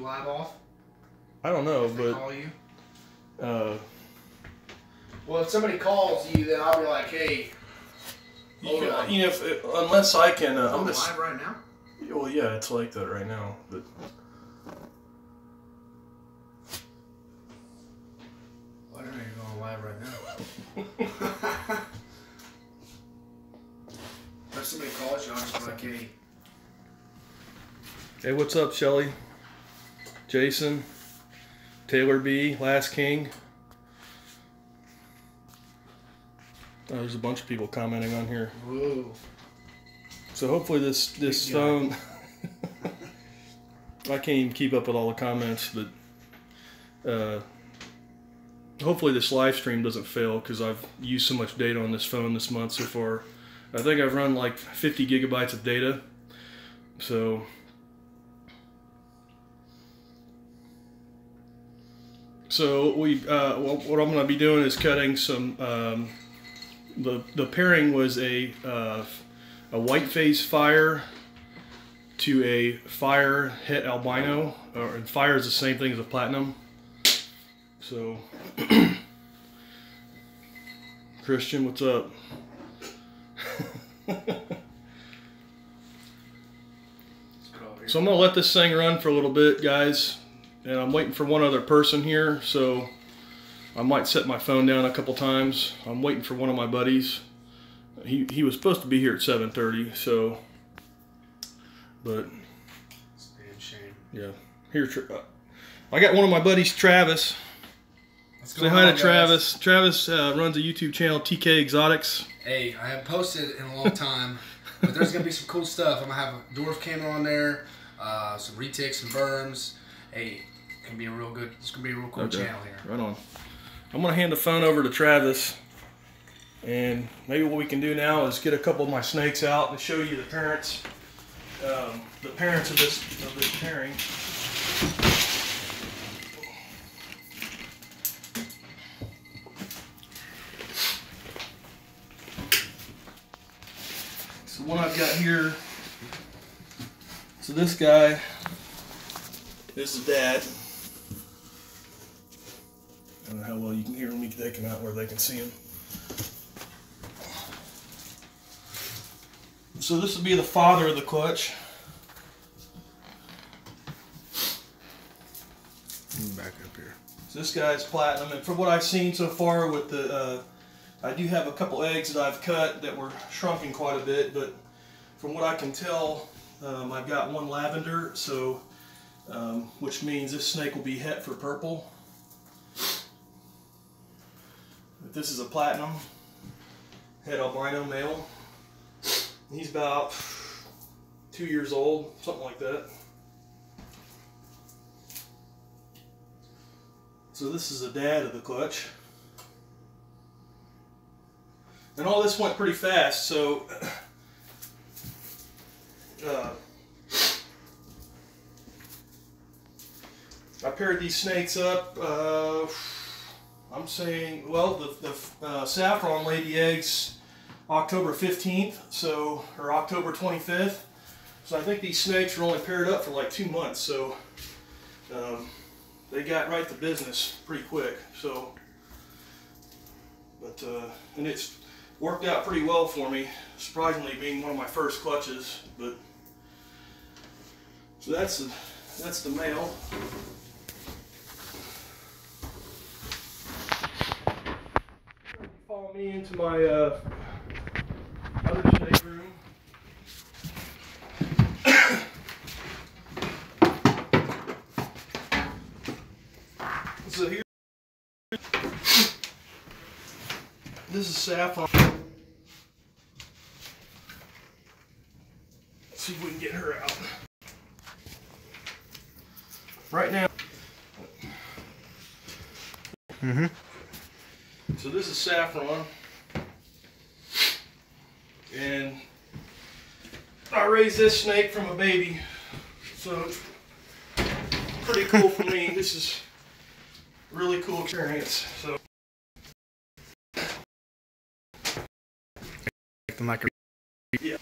live off? I don't know, If they but call you? Well, if somebody calls you, then I'll be like, hey, hold on. you know, unless I can, I'm live right now? Well, yeah, it's like that right now, but. Why don't you go on live right now? If somebody calls you, I'll just be like, hey. Hey, what's up, Shelly? Jason? Taylor B? Last King? Oh, there's a bunch of people commenting on here. Whoa. So hopefully this phone... I can't even keep up with all the comments, but hopefully this live stream doesn't fail because I've used so much data on this phone this month so far. I think I've run like 50 gigabytes of data. So what I'm going to be doing is cutting some. The pairing was a white face fire to a fire het albino, and fire is the same thing as a platinum. So, Christian, what's up? So I'm gonna let this thing run for a little bit, guys, and I'm waiting for one other person here, so I might set my phone down a couple times. I'm waiting for one of my buddies. He was supposed to be here at 7:30, so, but It's a damn shame. yeah. Here, I got one of my buddies, Travis. Say hi to guys? Travis. Travis runs a YouTube channel, TK Exotics. Hey, I haven't posted in a long time, but there's gonna be some cool stuff. I'm gonna have a dwarf camera on there, some retics, some berms. Hey, it's gonna be a real good. It's gonna be a real cool channel here. Right on. I'm gonna hand the phone over to Travis, and maybe what we can do now is get a couple of my snakes out and show you the parents. The parents of this pairing. So one I've got here. So this guy is the dad. I don't know how well you can hear them. They come out where they can see him. So this would be the father of the clutch. Back up here. So this guy's platinum, and from what I've seen so far with the, I do have a couple eggs that I've cut that were shrunken quite a bit, but from what I can tell, I've got one lavender, so which means this snake will be het for purple. But this is a platinum het albino male. He's about 2 years old, something like that. So this is the dad of the clutch. And all this went pretty fast, so I paired these snakes up. I'm saying, well, the saffron laid the eggs October 15th, so, or October 25th. So I think these snakes were only paired up for like 2 months, so they got right to business pretty quick. So, but and it's worked out pretty well for me, surprisingly being one of my first clutches. But so that's the male. Follow me into my other snake room. So here, this is Saffron. Let's see if we can get her out. Right now. So this is Saffron, and I raised this snake from a baby, so it's pretty cool for me. This is a really cool experience. So yeah.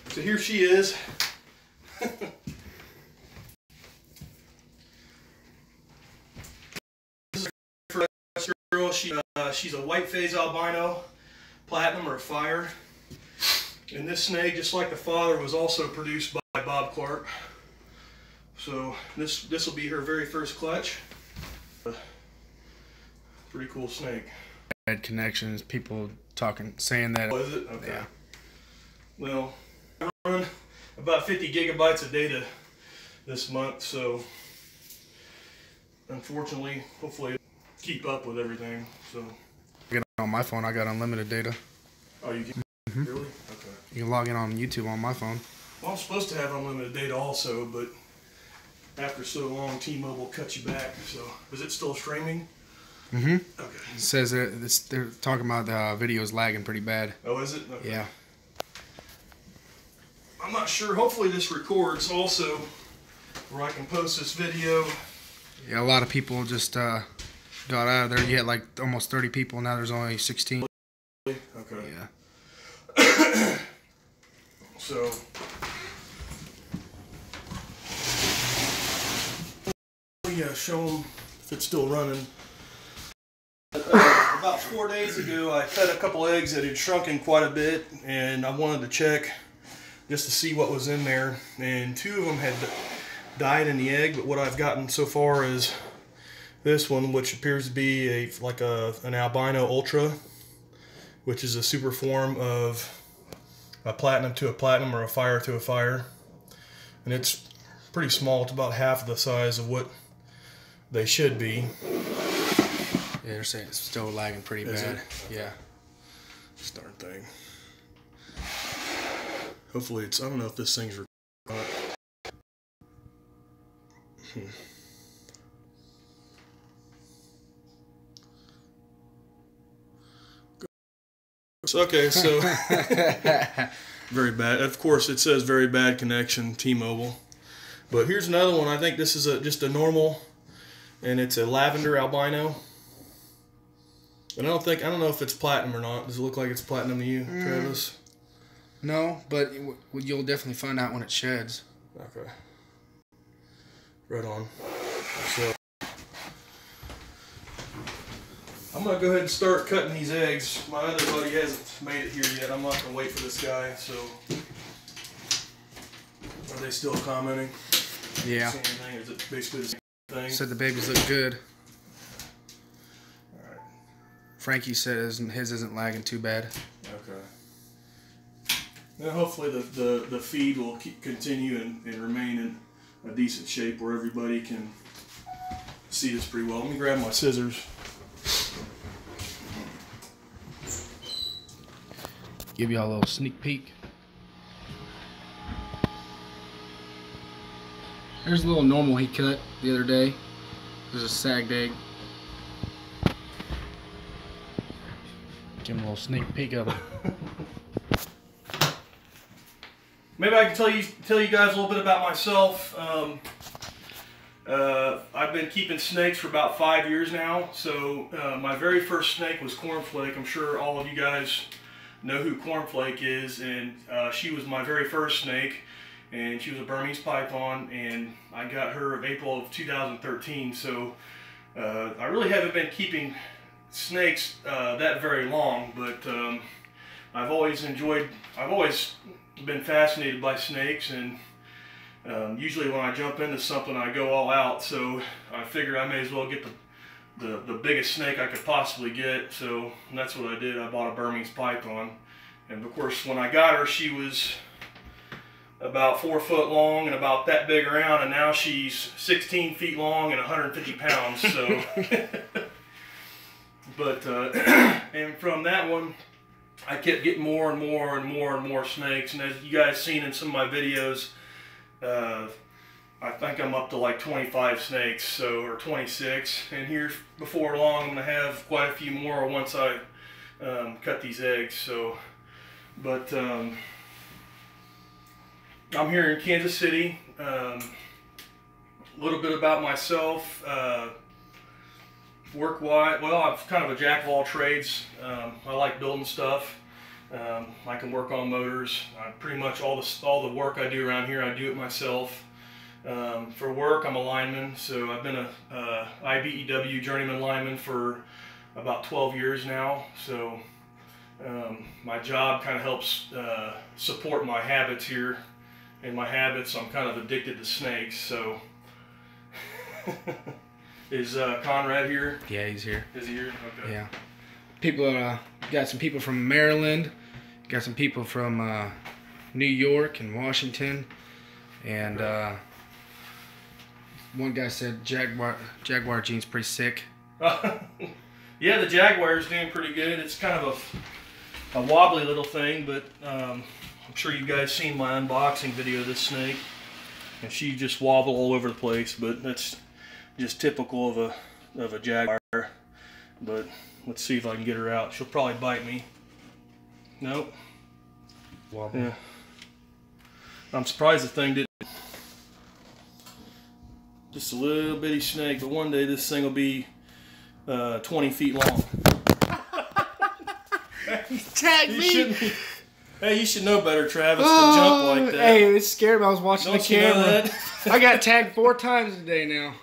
So here she is. Girl, she's a white phase albino, platinum or fire. And this snake, just like the father, was also produced by Bob Clark. So this will be her very first clutch. Pretty cool snake. Bad connections, people saying that. Oh, is it? Okay. Yeah. Well, I run about 50 gigabytes of data this month, so unfortunately, hopefully, keep up with everything. So. On my phone, I got unlimited data. Oh, you can? Really? Okay. You can log in on YouTube on my phone. Well, I'm supposed to have unlimited data also, but after so long, T-Mobile cut you back. So, is it still streaming? Mm-hmm. Okay. It says they're talking about the videos lagging pretty bad. Oh, is it? Okay. Yeah. I'm not sure. Hopefully this records also where I can post this video. Yeah, a lot of people just got out of there. You had like almost 30 people. Now there's only 16. Okay. Yeah. So, yeah, show them if it's still running. About 4 days ago, I fed a couple eggs that had shrunken quite a bit, and I wanted to check just to see what was in there. And 2 of them had died in the egg, but what I've gotten so far is this one, which appears to be an albino ultra, which is a super form of a platinum to a platinum or a fire to a fire. And it's pretty small. It's about half the size of what they should be. Yeah, they're saying it's still lagging pretty bad. Yeah. This darn thing. Hopefully it's, I don't know if this thing's recording. Okay, so very bad. Of course, it says very bad connection, T-Mobile. But here's another one. I think this is just a normal, and it's a lavender albino. And I don't know if it's platinum or not. Does it look like it's platinum to you, Travis? No, but you'll definitely find out when it sheds. Okay. Right on. So I'm going to go ahead and start cutting these eggs. My other buddy hasn't made it here yet. I'm not going to wait for this guy, so. Are they still commenting? Yeah. Same thing? Is it basically the same thing? Said the babies look good. Alright. Frankie says his isn't lagging too bad. Okay. Now hopefully the feed will continue and remain in a decent shape where everybody can see this pretty well. Let me grab my scissors. Give y'all a little sneak peek. There's a little normal he cut the other day. There's a sagged egg. Give him a little sneak peek of it. Maybe I can tell you guys a little bit about myself. I've been keeping snakes for about 5 years now. So my very first snake was Cornflake. I'm sure all of you guys know who Cornflake is, and she was my very first snake, and she was a Burmese python, and I got her in April of 2013. So I really haven't been keeping snakes that very long, but I've always been fascinated by snakes, and usually when I jump into something I go all out, so I figured I may as well get the biggest snake I could possibly get. So that's what I did. I bought a Burmese python, and of course when I got her she was about 4 foot long and about that big around, and now she's 16 feet long and 150 pounds. So but and from that one I kept getting more and more and more and more snakes, and as you guys seen in some of my videos, I think I'm up to like 25 snakes, so, or 26, and here before long I'm going to have quite a few more once I cut these eggs. So, but I'm here in Kansas City. A little bit about myself. Work-wise, well, I'm kind of a jack of all trades. I like building stuff, I can work on motors. Pretty much all the work I do around here, I do it myself. For work, I'm a lineman, so I've been a IBEW journeyman lineman for about 12 years now. So my job kind of helps support my habits here. And my habits, I'm kind of addicted to snakes. So is Conrad here? Yeah, he's here. Is he here? Okay. Yeah. People, got some people from Maryland, got some people from New York and Washington, and one guy said Jaguar Gene's pretty sick. Yeah, the Jaguar's doing pretty good. It's kind of a wobbly little thing, but I'm sure you guys seen my unboxing video of this snake, and she just wobbled all over the place. But that's just typical of a Jaguar. But let's see if I can get her out. She'll probably bite me. Nope. Wobble. Yeah. I'm surprised the thing didn't. Just a little bitty snake, but one day this thing will be 20 feet long. Tag me! Hey, you should know better, Travis, to jump like that. Hey, it scared me. I was watching Don't the you know camera. that? I got tagged 4 times today now.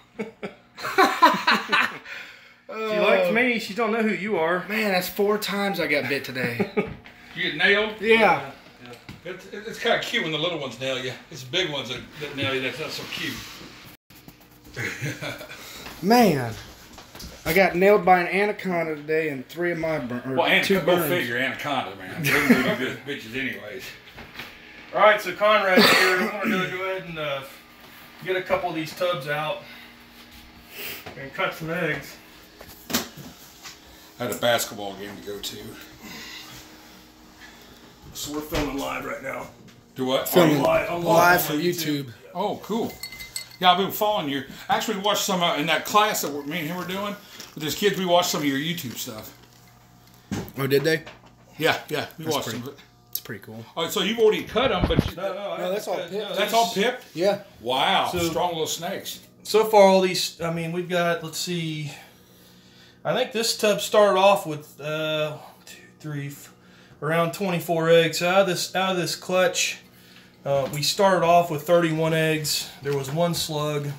She likes me. She don't know who you are. Man, that's 4 times I got bit today. You get nailed? Yeah. It's kind of cute when the little ones nail you. It's the big ones that nail you. That's not so cute. Man, I got nailed by an anaconda today, and 3 of my burns. 2 go burns. figure, anaconda, man. They're really good bitches anyways. All right, so Conrad's here. I'm going to go ahead and get a couple of these tubs out and cut some eggs. I had a basketball game to go to. So we're filming live right now. Do what? Filming I'm live for YouTube. Oh, cool. Yeah, I've been following you. Actually, we watched some in that class that me and him were doing with his kids. We watched some of your YouTube stuff. Oh, did they? Yeah, we watched pretty- them. It's pretty cool. Oh, so you've already cut them, but No, that's all pipped. that's all pipped? Yeah. Wow, So- strong little snakes. So far, all these, I mean, we've got, let's see, I think this tub started off with 1, 2, 3, around 24 eggs. So out of this clutch, we started off with 31 eggs. There was 1 slug.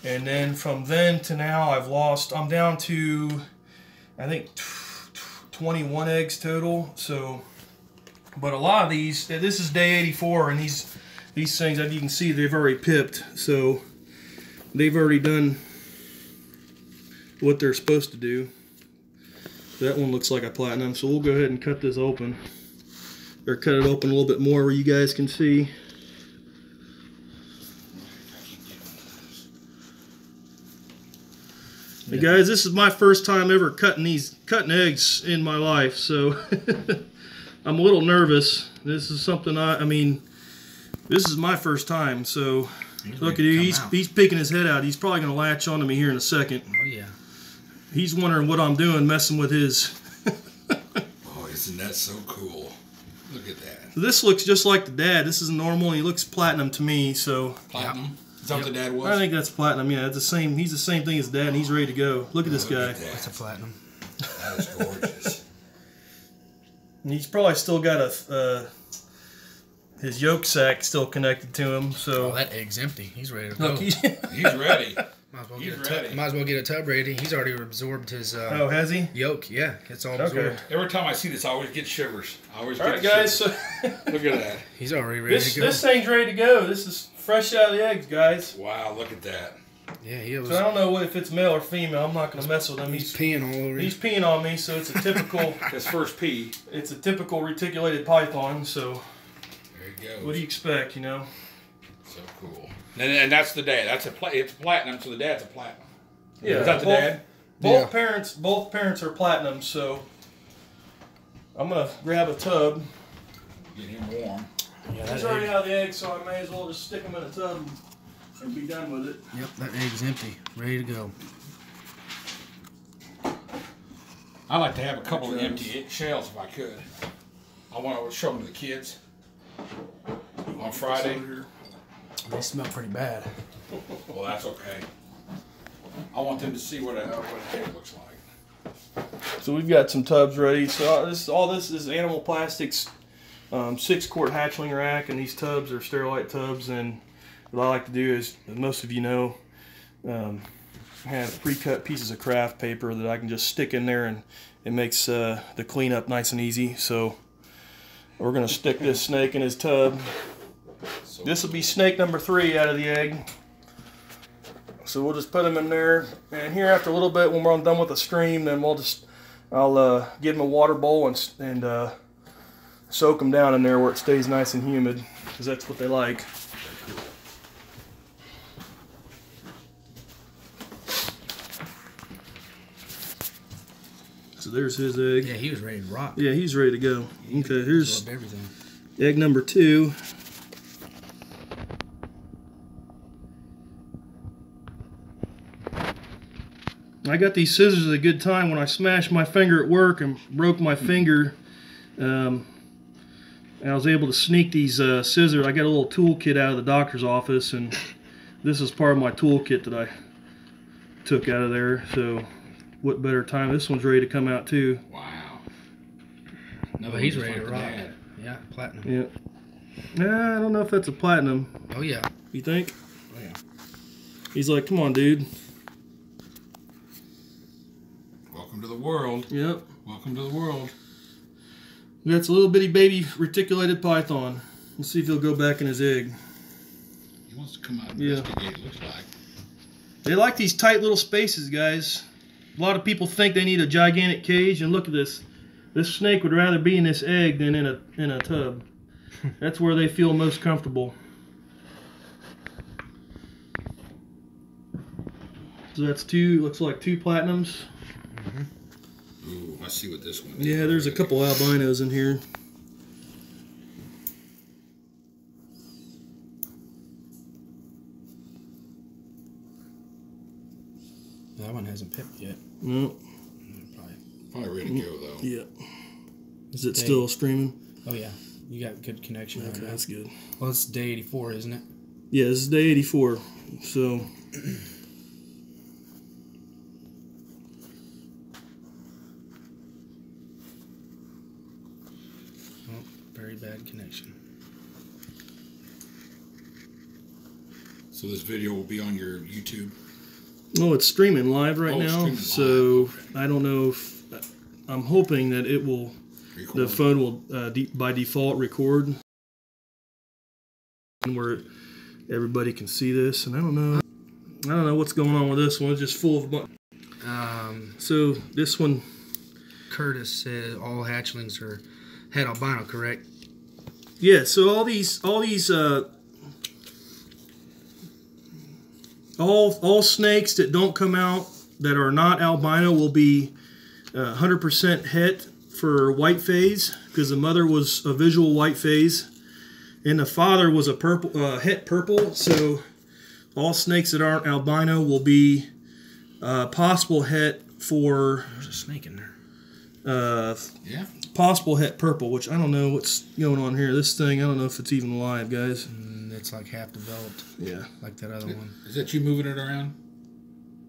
And then from then to now, I'm down to, I think, 21 eggs total. So, but a lot of these, this is day 84, and these things, as you can see, they've already pipped. So they've already done what they're supposed to do. That one looks like a platinum, so we'll go ahead and cut this open. Or cut it open a little bit more where you guys can see. Hey guys, this is my first time ever cutting eggs in my life, so I'm a little nervous. This is something I mean, this is my first time, so look at him, he's peeking his head out. He's probably gonna latch onto me here in a second. Oh yeah. He's wondering what I'm doing, messing with his. Oh, isn't that so cool? Look at that. So this looks just like the dad. This is normal. He looks platinum to me, so. Platinum? Is that what the dad was? I think that's platinum. Yeah, it's the same. He's the same thing as dad, and he's ready to go. Look at this guy. That's a platinum. That is gorgeous. And he's probably still got his yolk sac still connected to him. So Oh, that egg's empty. He's ready to go. look, He's ready. Might as well get a tub ready. He's already absorbed his oh, has he? yolk. Yeah, it's all Okay. absorbed. Every time I see this, I always get shivers. I always All get right, guys. shivers. So Look at that. He's already ready to go. this thing's ready to go. This is fresh out of the eggs, guys. Wow, look at that. Yeah, he was. So I don't know if it's male or female. I'm not gonna mess with him. He's peeing all over. He's peeing on me, so it's a typical. His first pee. It's a typical reticulated python. So There you go. what do you expect? You know. So cool. And that's the dad. It's platinum, so the dad's a platinum. Yeah. Is that the dad? Both Yeah. parents are platinum. So I'm gonna grab a tub. Get him warm. Yeah, He's already out of the egg, so I may as well just stick him in a tub and be done with it. Yep, that egg's empty, ready to go. I like to have a couple of empty shells if I could. I want to show them to the kids on Friday. They smell pretty bad. Well, that's okay. I want them to see what a egg looks like. So we've got some tubs ready. So all this is Animal Plastics 6-quart hatchling rack, and these tubs are Sterilite tubs. And what I like to do is, as most of you know, have pre-cut pieces of craft paper that I can just stick in there, and it makes the cleanup nice and easy. So we're going to stick this snake in his tub. This will be snake number 3 out of the egg. So we'll just put him in there, and here after a little bit, when we're done with the stream, then I'll give him a water bowl and soak him down in there where it stays nice and humid, because that's what they like. So there's his egg. Yeah, he was ready to rock. Yeah, he's ready to go. Okay, here's everything. Egg number 2. I got these scissors at a good time when I smashed my finger at work and broke my finger. And I was able to sneak these scissors. I got a little toolkit out of the doctor's office, and this is part of my toolkit that I took out of there. So what better time? This one's ready to come out too. Wow. No, but he's ready to rock. Yeah, platinum. Yeah. Nah, I don't know if that's a platinum. Oh yeah. You think? Oh yeah. He's like, come on, dude. Welcome to the world. Yep. Welcome to the world. That's a little bitty baby reticulated python. Let's see if he'll go back in his egg. He wants to come out and Yeah. investigate, it looks like. They like these tight little spaces, guys. A lot of people think they need a gigantic cage, and look at this. This snake would rather be in this egg than in a tub. That's where they feel most comfortable. So that's looks like 2 platinums. Ooh, let's see what this one is. Yeah, there's a couple albinos in here. That one hasn't pipped yet. No. Probably ready to go, though. Yeah. Is it still streaming? Oh yeah. You got good connection. Okay, right now. that's good. Well, it's day 84, isn't it? Yeah, this is day 84. So Oh, very bad connection. So this video will be on your YouTube. oh, it's streaming live right Oh, it's now. streaming So live, okay. I don't know if I'm hoping that it will. Record. The phone will by default record where everybody can see this, and I don't know what's going on with this one. It's just full of so this one, Curtis said all hatchlings had albino, correct? yeah, so all snakes that don't come out that are not albino will be 100% het for white phase, because the mother was a visual white phase and the father was a purple het purple. So all snakes that aren't albino will be possible het for There's a snake in there. Yeah. possible het purple, which I don't know what's going on here. This thing, I don't know if it's even alive, guys. It's like half developed, Yeah. like that other one. Is that you moving it around?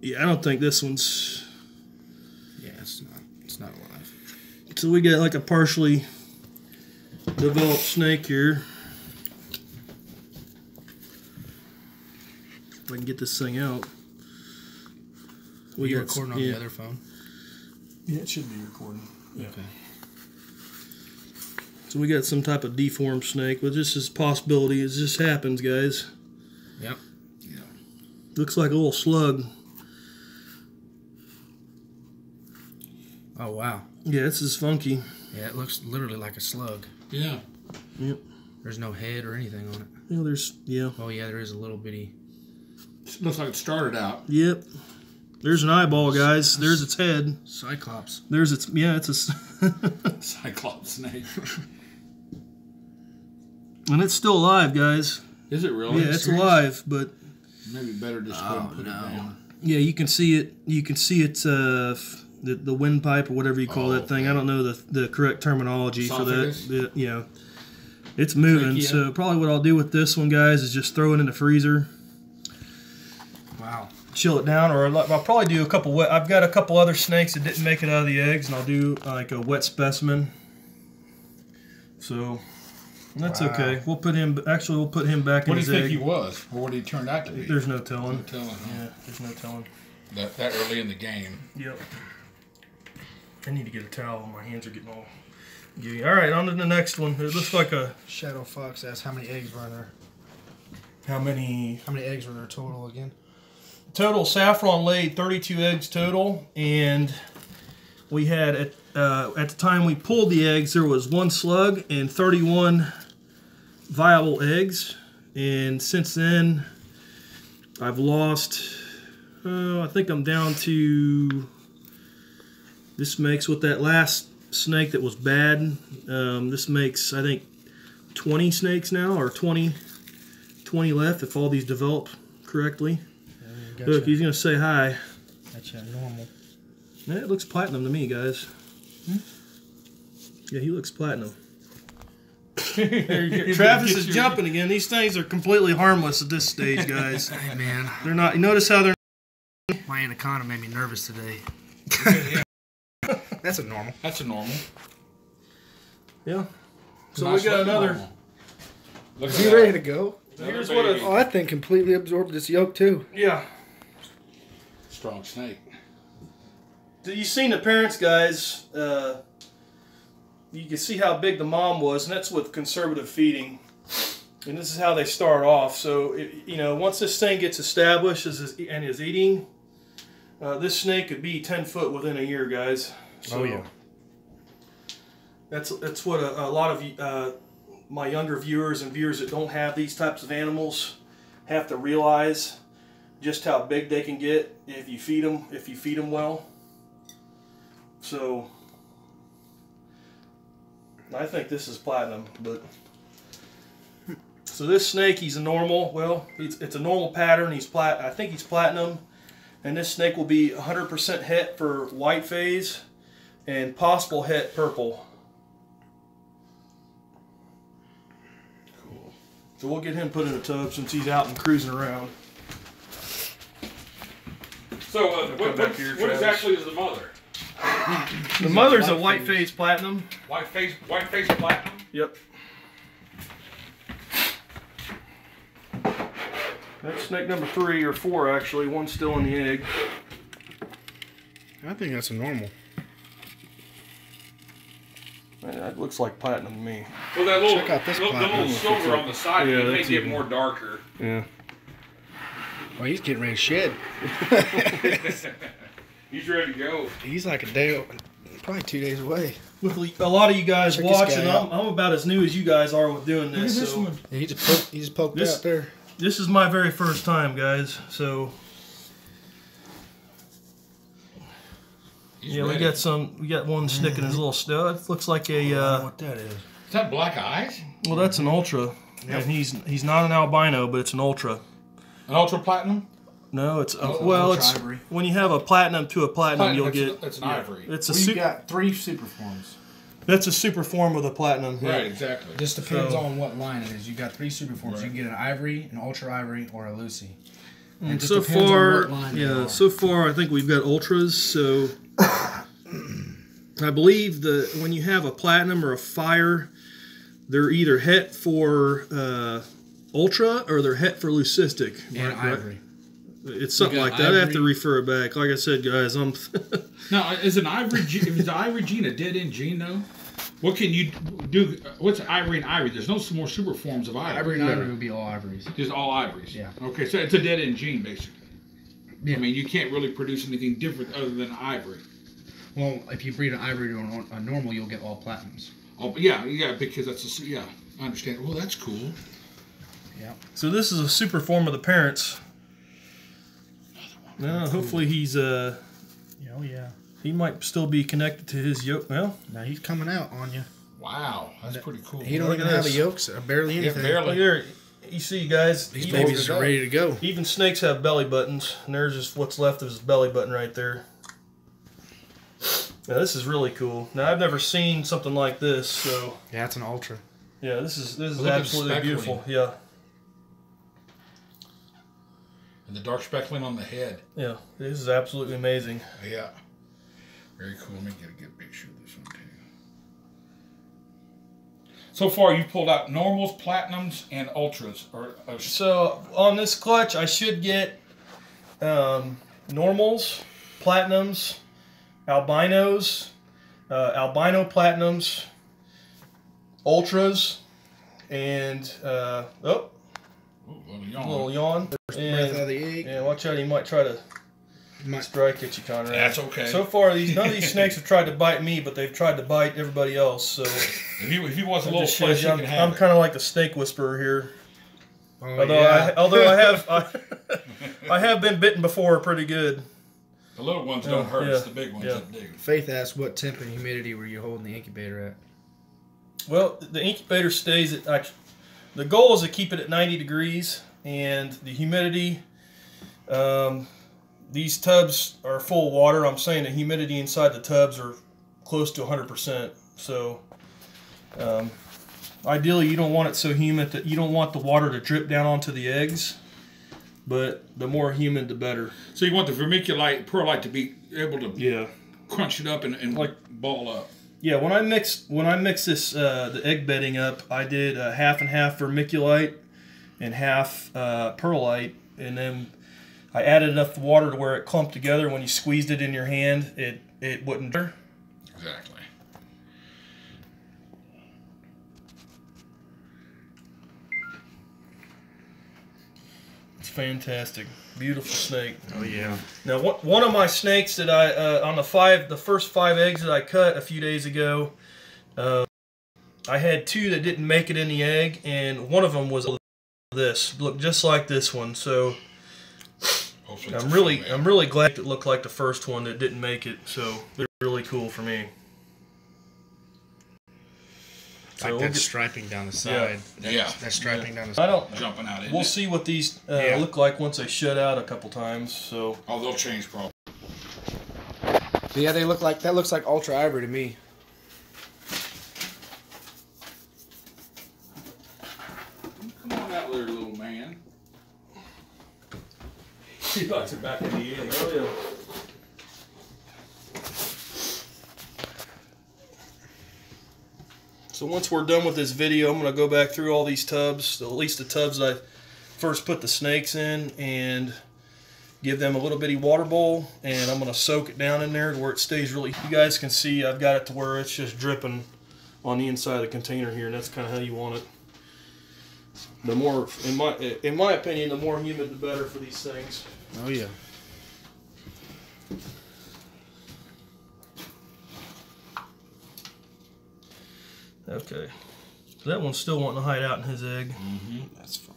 Yeah, I don't think this one's. Yeah, it's not alive. So we got like a partially developed snake here. If I can get this thing out. You're recording on yeah. the other phone? Yeah, it should be recording. Okay. So we got some type of deformed snake, but this is a possibility. It just happens, guys. Yep. Yeah. Looks like a little slug. Oh, wow. Yeah, this is funky. Yeah, it looks literally like a slug. Yeah. Yep. There's no head or anything on it. Yeah, there's, yeah. Oh, yeah, there is a little bitty. It looks like it started out. Yep. There's an eyeball, guys. There's its head. Cyclops. There's its, yeah, it's a, Cyclops snake. and it's still alive, guys. Is it really? Yeah, it's alive, but Maybe better just go and put it down. yeah, you can see it. You can see it. The windpipe or whatever you call that thing. I don't know the correct terminology Esophagus? for that. You know, it's moving. Trachea. So probably what I'll do with this one, guys, is just throw it in the freezer. Wow. chill it down, or I'll probably do a couple wet. I've got a couple other snakes that didn't make it out of the eggs, and I'll do like a wet specimen. So that's okay. We'll put him. Actually, we'll put him back in his egg. What do you think he was, or what did he turn out to be? There's no telling. No telling. Huh? Yeah, there's no telling. That early in the game. Yep. I need to get a towel. My hands are getting all gooey. All right, on to the next one. It looks like a Shadow Fox asks how many eggs were in there. How many eggs were there total again? Total, Saffron laid 32 eggs total, and we had at the time we pulled the eggs, there was 1 slug and 31 viable eggs, and since then I've lost. I think I'm down to. This makes with that last snake that was bad. This makes I think 20 snakes now, or 20 left if all these develop correctly. Gotcha. Look, he's gonna say hi. That's normal. Yeah, it looks platinum to me, guys. Yeah, he looks platinum. Travis is jumping again. These things are completely harmless at this stage, guys. Hey, man. They're not. You notice how they're. My anaconda made me nervous today. That's a normal. That's a normal. Yeah. So Nice we got another. normal. Look Is at he that. ready to go? Here's Another what baby. Oh, that thing completely absorbed this yolk too. Yeah. Strong snake. You seen the parents, guys? You can see how big the mom was, and that's with conservative feeding. And this is how they start off. So, once this thing gets established and is eating, this snake could be 10 foot within a year, guys. So, Oh, yeah. That's what a lot of my younger viewers and viewers that don't have these types of animals have to realize just how big they can get if you feed them well. So I think this is platinum, but so this snake, he's a normal. Well, it's a normal pattern. I think he's platinum, and this snake will be 100% het for white phase and possible het purple. Cool. So we'll get him put in a tub since he's out and cruising around. So, Come back here, what Travis. exactly is the mother? The mother's a white phase platinum. White face platinum? Yep. That's snake number 3 or 4 actually. One's still in the egg. I think that's a normal. Man, that looks like platinum to me. Well, that little, Check out this the little platinum. silver on the side, Yeah, it may that's get even- more darker. Yeah. Well, he's getting ready to shed. He's ready to go. He's like a day, probably 2 days away. With a lot of you guys Check this watching, guy out. I'm about as new as you guys are with doing this. So Yeah, he just poked This- out there. this is my very first time, guys. So He's yeah, ready. we got one sticking his little snout. It looks like a What that is? Is that black eyes? well, that's an ultra, and he's not an albino, but it's an ultra. An ultra platinum? No, it's ultra it's ivory. when you have a platinum to a platinum, you'll get It's an ivory. it's a We've got 3 super forms. that's a super form of the platinum. Right, exactly. Just depends So- on what line it is. You got 3 super forms. Right. You can get an ivory, an ultra ivory, or a Lucy. And It just so depends on far, what line they are. so far I think we've got ultras. So I believe when you have a platinum or a fire, they're either het for ultra or they're het for leucistic. And right? ivory. It's something You got like that. I have to ivory. refer it back. Like I said, guys, I'm. Now, is an ivory if it's an ivory gene a dead end gene though? What can you do? What's ivory and ivory? There's no more super forms of ivory. Ivory and ivory would be all ivories. Just all ivories. Yeah. Okay, so it's a dead end gene basically. Yeah. I mean, you can't really produce anything different other than ivory. Well, if you breed an ivory to a normal, you'll get all platinums. Oh, but yeah, because that's I understand. Well, that's cool. Yeah. So this is a super form of the parents. No, hopefully he's Oh yeah. he might still be connected to his yolk. Well, Now he's coming out on you. Wow, that's pretty cool. He don't Look even at have a this. yolk, barely Yeah, anything. barely. look there. You see, guys, These even- babies are ready to go. Even snakes have belly buttons, and there's just what's left of his belly button right there. Now this is really cool. Now I've never seen something like this, so Yeah, it's an ultra. yeah, this is Look at the absolutely speckling. beautiful. Yeah, And the dark speckling on the head. Yeah, this is absolutely amazing. Yeah. Very cool. Let me get a good picture of this one too. So far, you've pulled out normals, platinums, and ultras. So on this clutch, I should get normals, platinums, albinos, albino platinums, ultras, and a little yawn. Breath out of the egg. Yeah, watch out, he might try to strike at you, Conrad. That's okay. So far, none of these snakes have tried to bite me, but they've tried to bite everybody else. So if he wants a little flesh, I'm kind of like the snake whisperer here. Oh, Although I have been bitten before, pretty good. The little ones don't hurt. Yeah. It's the big ones that do. Faith asked, what temp and humidity were you holding the incubator at? Well, the incubator stays at. The goal is to keep it at 90 degrees, and the humidity. These tubs are full of water. I'm saying the humidity inside the tubs are close to 100%. So, ideally, you don't want it so humid that you don't want the water to drip down onto the eggs. But the more humid, the better. So you want the vermiculite, perlite to be able to crunch it up and like ball up. Yeah, when I mix this the egg bedding up, I did half and half vermiculite and half perlite, and then I added enough water to where it clumped together. When you squeezed it in your hand, it wouldn't. Exactly. It's fantastic, beautiful snake. Oh yeah. Now, one of my snakes that I on the first 5 eggs that I cut a few days ago, I had 2 that didn't make it in the egg, and one of them was this, looked just like this one. So I'm really glad it looked like the first one that didn't make it. So they're really cool for me. Like that striping down the side. Yeah. That striping down the side. Jumping out. We'll see what these look like once they shut out a couple times. So. Oh, they'll change probably. Yeah, they look like, that looks like Ultra Ivory to me. Come on out there, little man. He likes it back in the egg. Oh yeah. So once we're done with this video, I'm going to go back through all these tubs, at least the tubs that I first put the snakes in, and give them a little bitty water bowl, and I'm going to soak it down in there to where it stays really. You guys can see I've got it to where it's just dripping on the inside of the container here, and that's kind of how you want it. The more, in my opinion, the more humid, the better for these things. Oh yeah. Okay, so that one's still wanting to hide out in his egg. Mm-hmm. That's fine.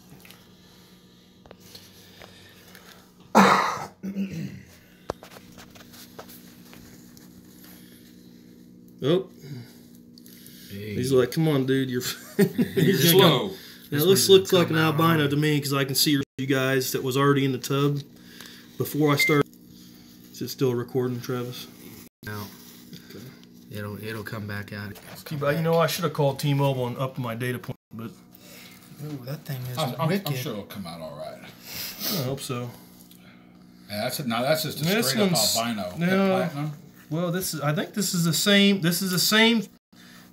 Oh, he's like, "Come on, dude, you're slow." Yeah, it looks like an albino to me because I can see you guys that was already in the tub before I started. Is it still recording, Travis? No. It'll come back out. You know, I should have called T-Mobile and upped my data point, but ooh, that thing is I'm sure it'll come out all right. I hope so. Yeah, that's just a straight up albino. No, Platinum. well, I think this is the same. This is the same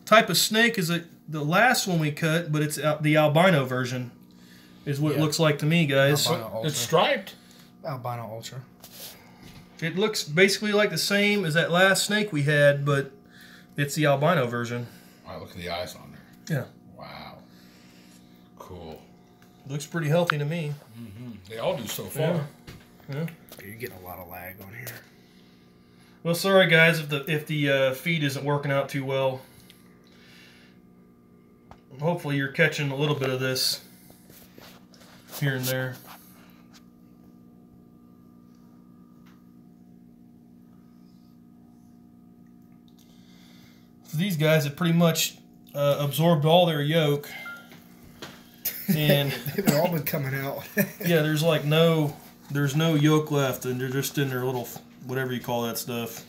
type of snake as the last one we cut, but it's the albino version. Is what it looks like to me, guys. It's striped. Albino Ultra. It looks basically like the same as that last snake we had, but it's the albino version. Wow, look at the eyes on there. Yeah. Wow. Cool. Looks pretty healthy to me. Mm-hmm. They all do so far. Yeah. You're getting a lot of lag on here. Well, sorry guys if the feed isn't working out too well. Hopefully you're catching a little bit of this here and there. So these guys have pretty much absorbed all their yolk, and they've all been coming out. yeah, there's no yolk left, and they're just in their little whatever you call that stuff.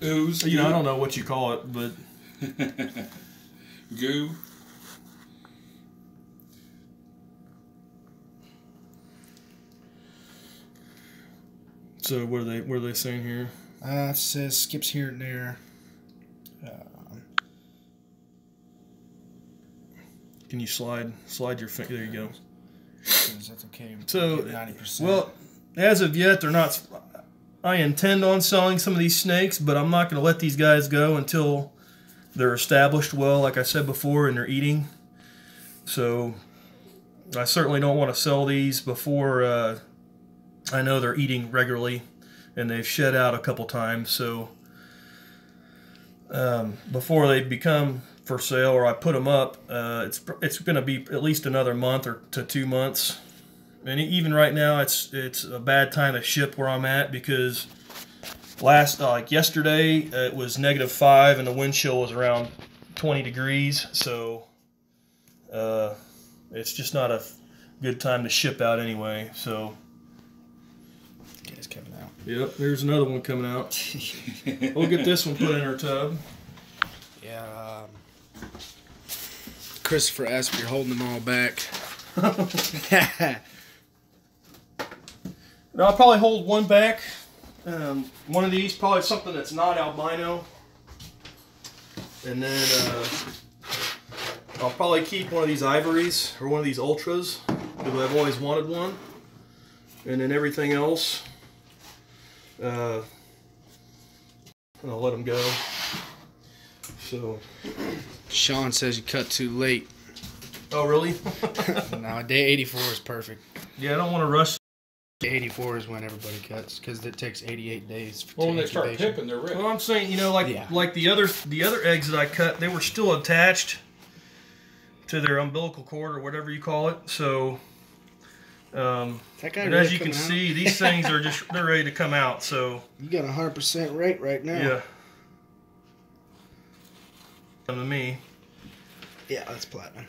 Ooze. You know, I don't know what you call it, but goo. So what are they saying here? It says skips here and there. Can you slide your finger? There you go. That's okay. So 90%. well, as of yet, they're not. I intend on selling some of these snakes, but I'm not going to let these guys go until they're established well, like I said before, and they're eating. So I certainly don't want to sell these before I know they're eating regularly and they've shed out a couple times. So before they become for sale or I put them up, it's going to be at least another month or to 2 months. And even right now, it's a bad time to ship where I'm at because yesterday it was -5 and the wind chill was around 20 degrees. So it's just not a good time to ship out anyway. So it's coming out. Yep, there's another one coming out. We'll get this one put in our tub. Yeah. Christopher asked if you're holding them all back. No, I'll probably hold one back. One of these, probably something that's not albino. And then I'll probably keep one of these ivories or one of these ultras because I've always wanted one. And then everything else, I'll let them go. So, Sean says you cut too late. Oh, really? No, day 84 is perfect. Yeah, I don't want to rush. Day 84 is when everybody cuts because it takes 88 days. Well, when they start pipping, they're ready. Well, I'm saying, like the other eggs that I cut, they were still attached to their umbilical cord or whatever you call it. So, and as you can see, these things are they're ready to come out. So you got 100% rate right now. Yeah. To me. Yeah, that's platinum.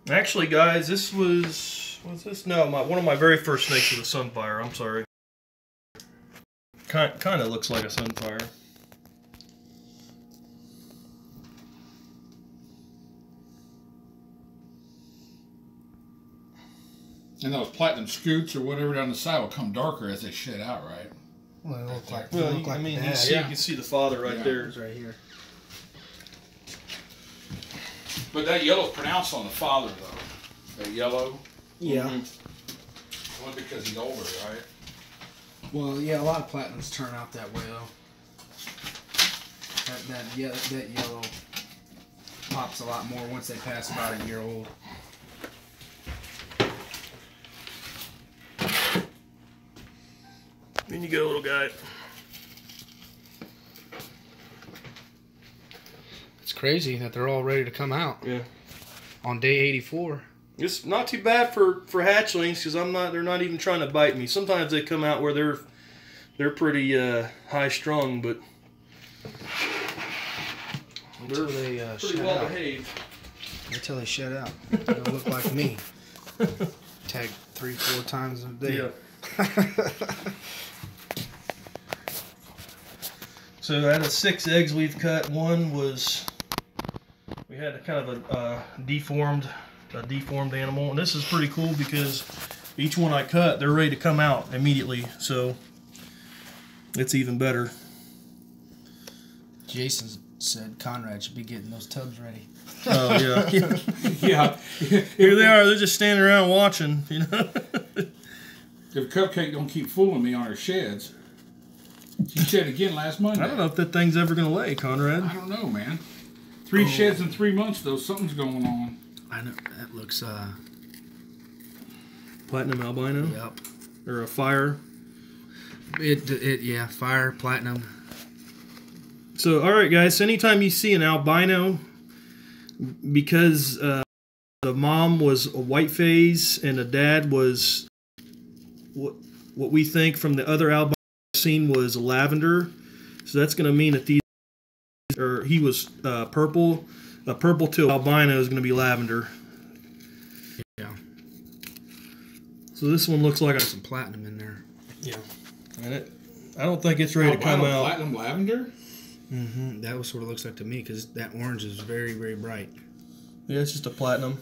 Actually, guys, this was this? No, one of my very first snakes was a Sunfire. I'm sorry. Kind of looks like a Sunfire. And those platinum scoots or whatever down the side will come darker as they shed out, right? Well, they look like. Well, look like you yeah. can see the father right there. It's right here. But that yellow's pronounced on the father, though. That yellow. Yeah. Mm-hmm. Well, because he's older, right? Well, yeah, a lot of platinums turn out that way, though. That yellow pops a lot more once they pass about a year old. In you go, little guy. It's crazy that they're all ready to come out. Yeah. On day 84. It's not too bad for hatchlings because they're not even trying to bite me. Sometimes they come out where they're pretty high strung, but Until they pretty shed well out. behaved. Until they shed out. They'll look like me. Tag 3-4 times a day. Yeah. So out of 6 eggs we've cut, one was we had a kind of a deformed animal, and this is pretty cool because each one I cut, they're ready to come out immediately. So it's even better. Jason said Conrad should be getting those tubs ready. Oh yeah, Yeah. here they are. They're just standing around watching, you know. If Cupcake don't keep fooling me on her sheds. She shed again last Monday. I don't know if that thing's ever gonna lay, Conrad. I don't know, man. 3 sheds in 3 months, though. Something's going on. I know that looks. Platinum albino. Yep. Or a fire. Yeah, fire platinum. So, all right, guys. Anytime you see an albino, because the mom was a white phase and the dad was what we think from the other albino seen was lavender, so that's going to mean that he was purple. A purple to albino is going to be lavender. Yeah. So this one looks like Some platinum in there. yeah, and I don't think it's ready to come out. Platinum lavender? Mm-hmm. That was sort of looks like to me because that orange is very, very bright. Yeah, it's just a platinum.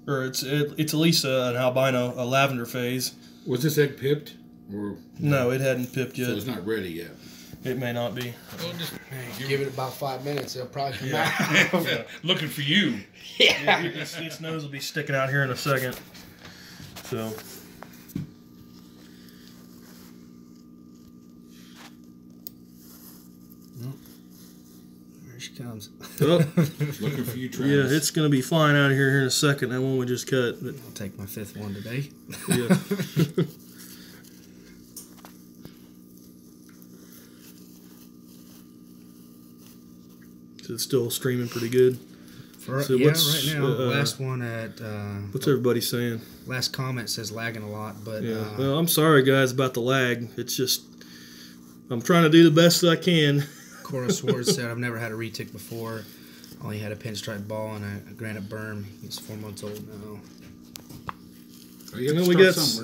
or it's at least an albino, a lavender phase. Was this egg pipped? Or no, it hadn't pipped yet. So it's not ready yet. It may not be. Well, just give it about 5 minutes. It'll probably come out. Looking for you. Yeah, its nose will be sticking out here in a second. So. Here she comes. Oh. Looking for you, Travis. Yeah, it's going to be flying out of here in a second. That one we just cut. But. I'll take my 5th one today. Yeah. It's still streaming pretty good. So yeah, right now. Last one at... what's everybody saying? Last comment says lagging a lot, but... Yeah. Well, I'm sorry, guys, about the lag. It's just... I'm trying to do the best I can. Cora Swords said, I've never had a retic before. Only had a pinstripe ball and a granite berm. He's 4 months old now. Well,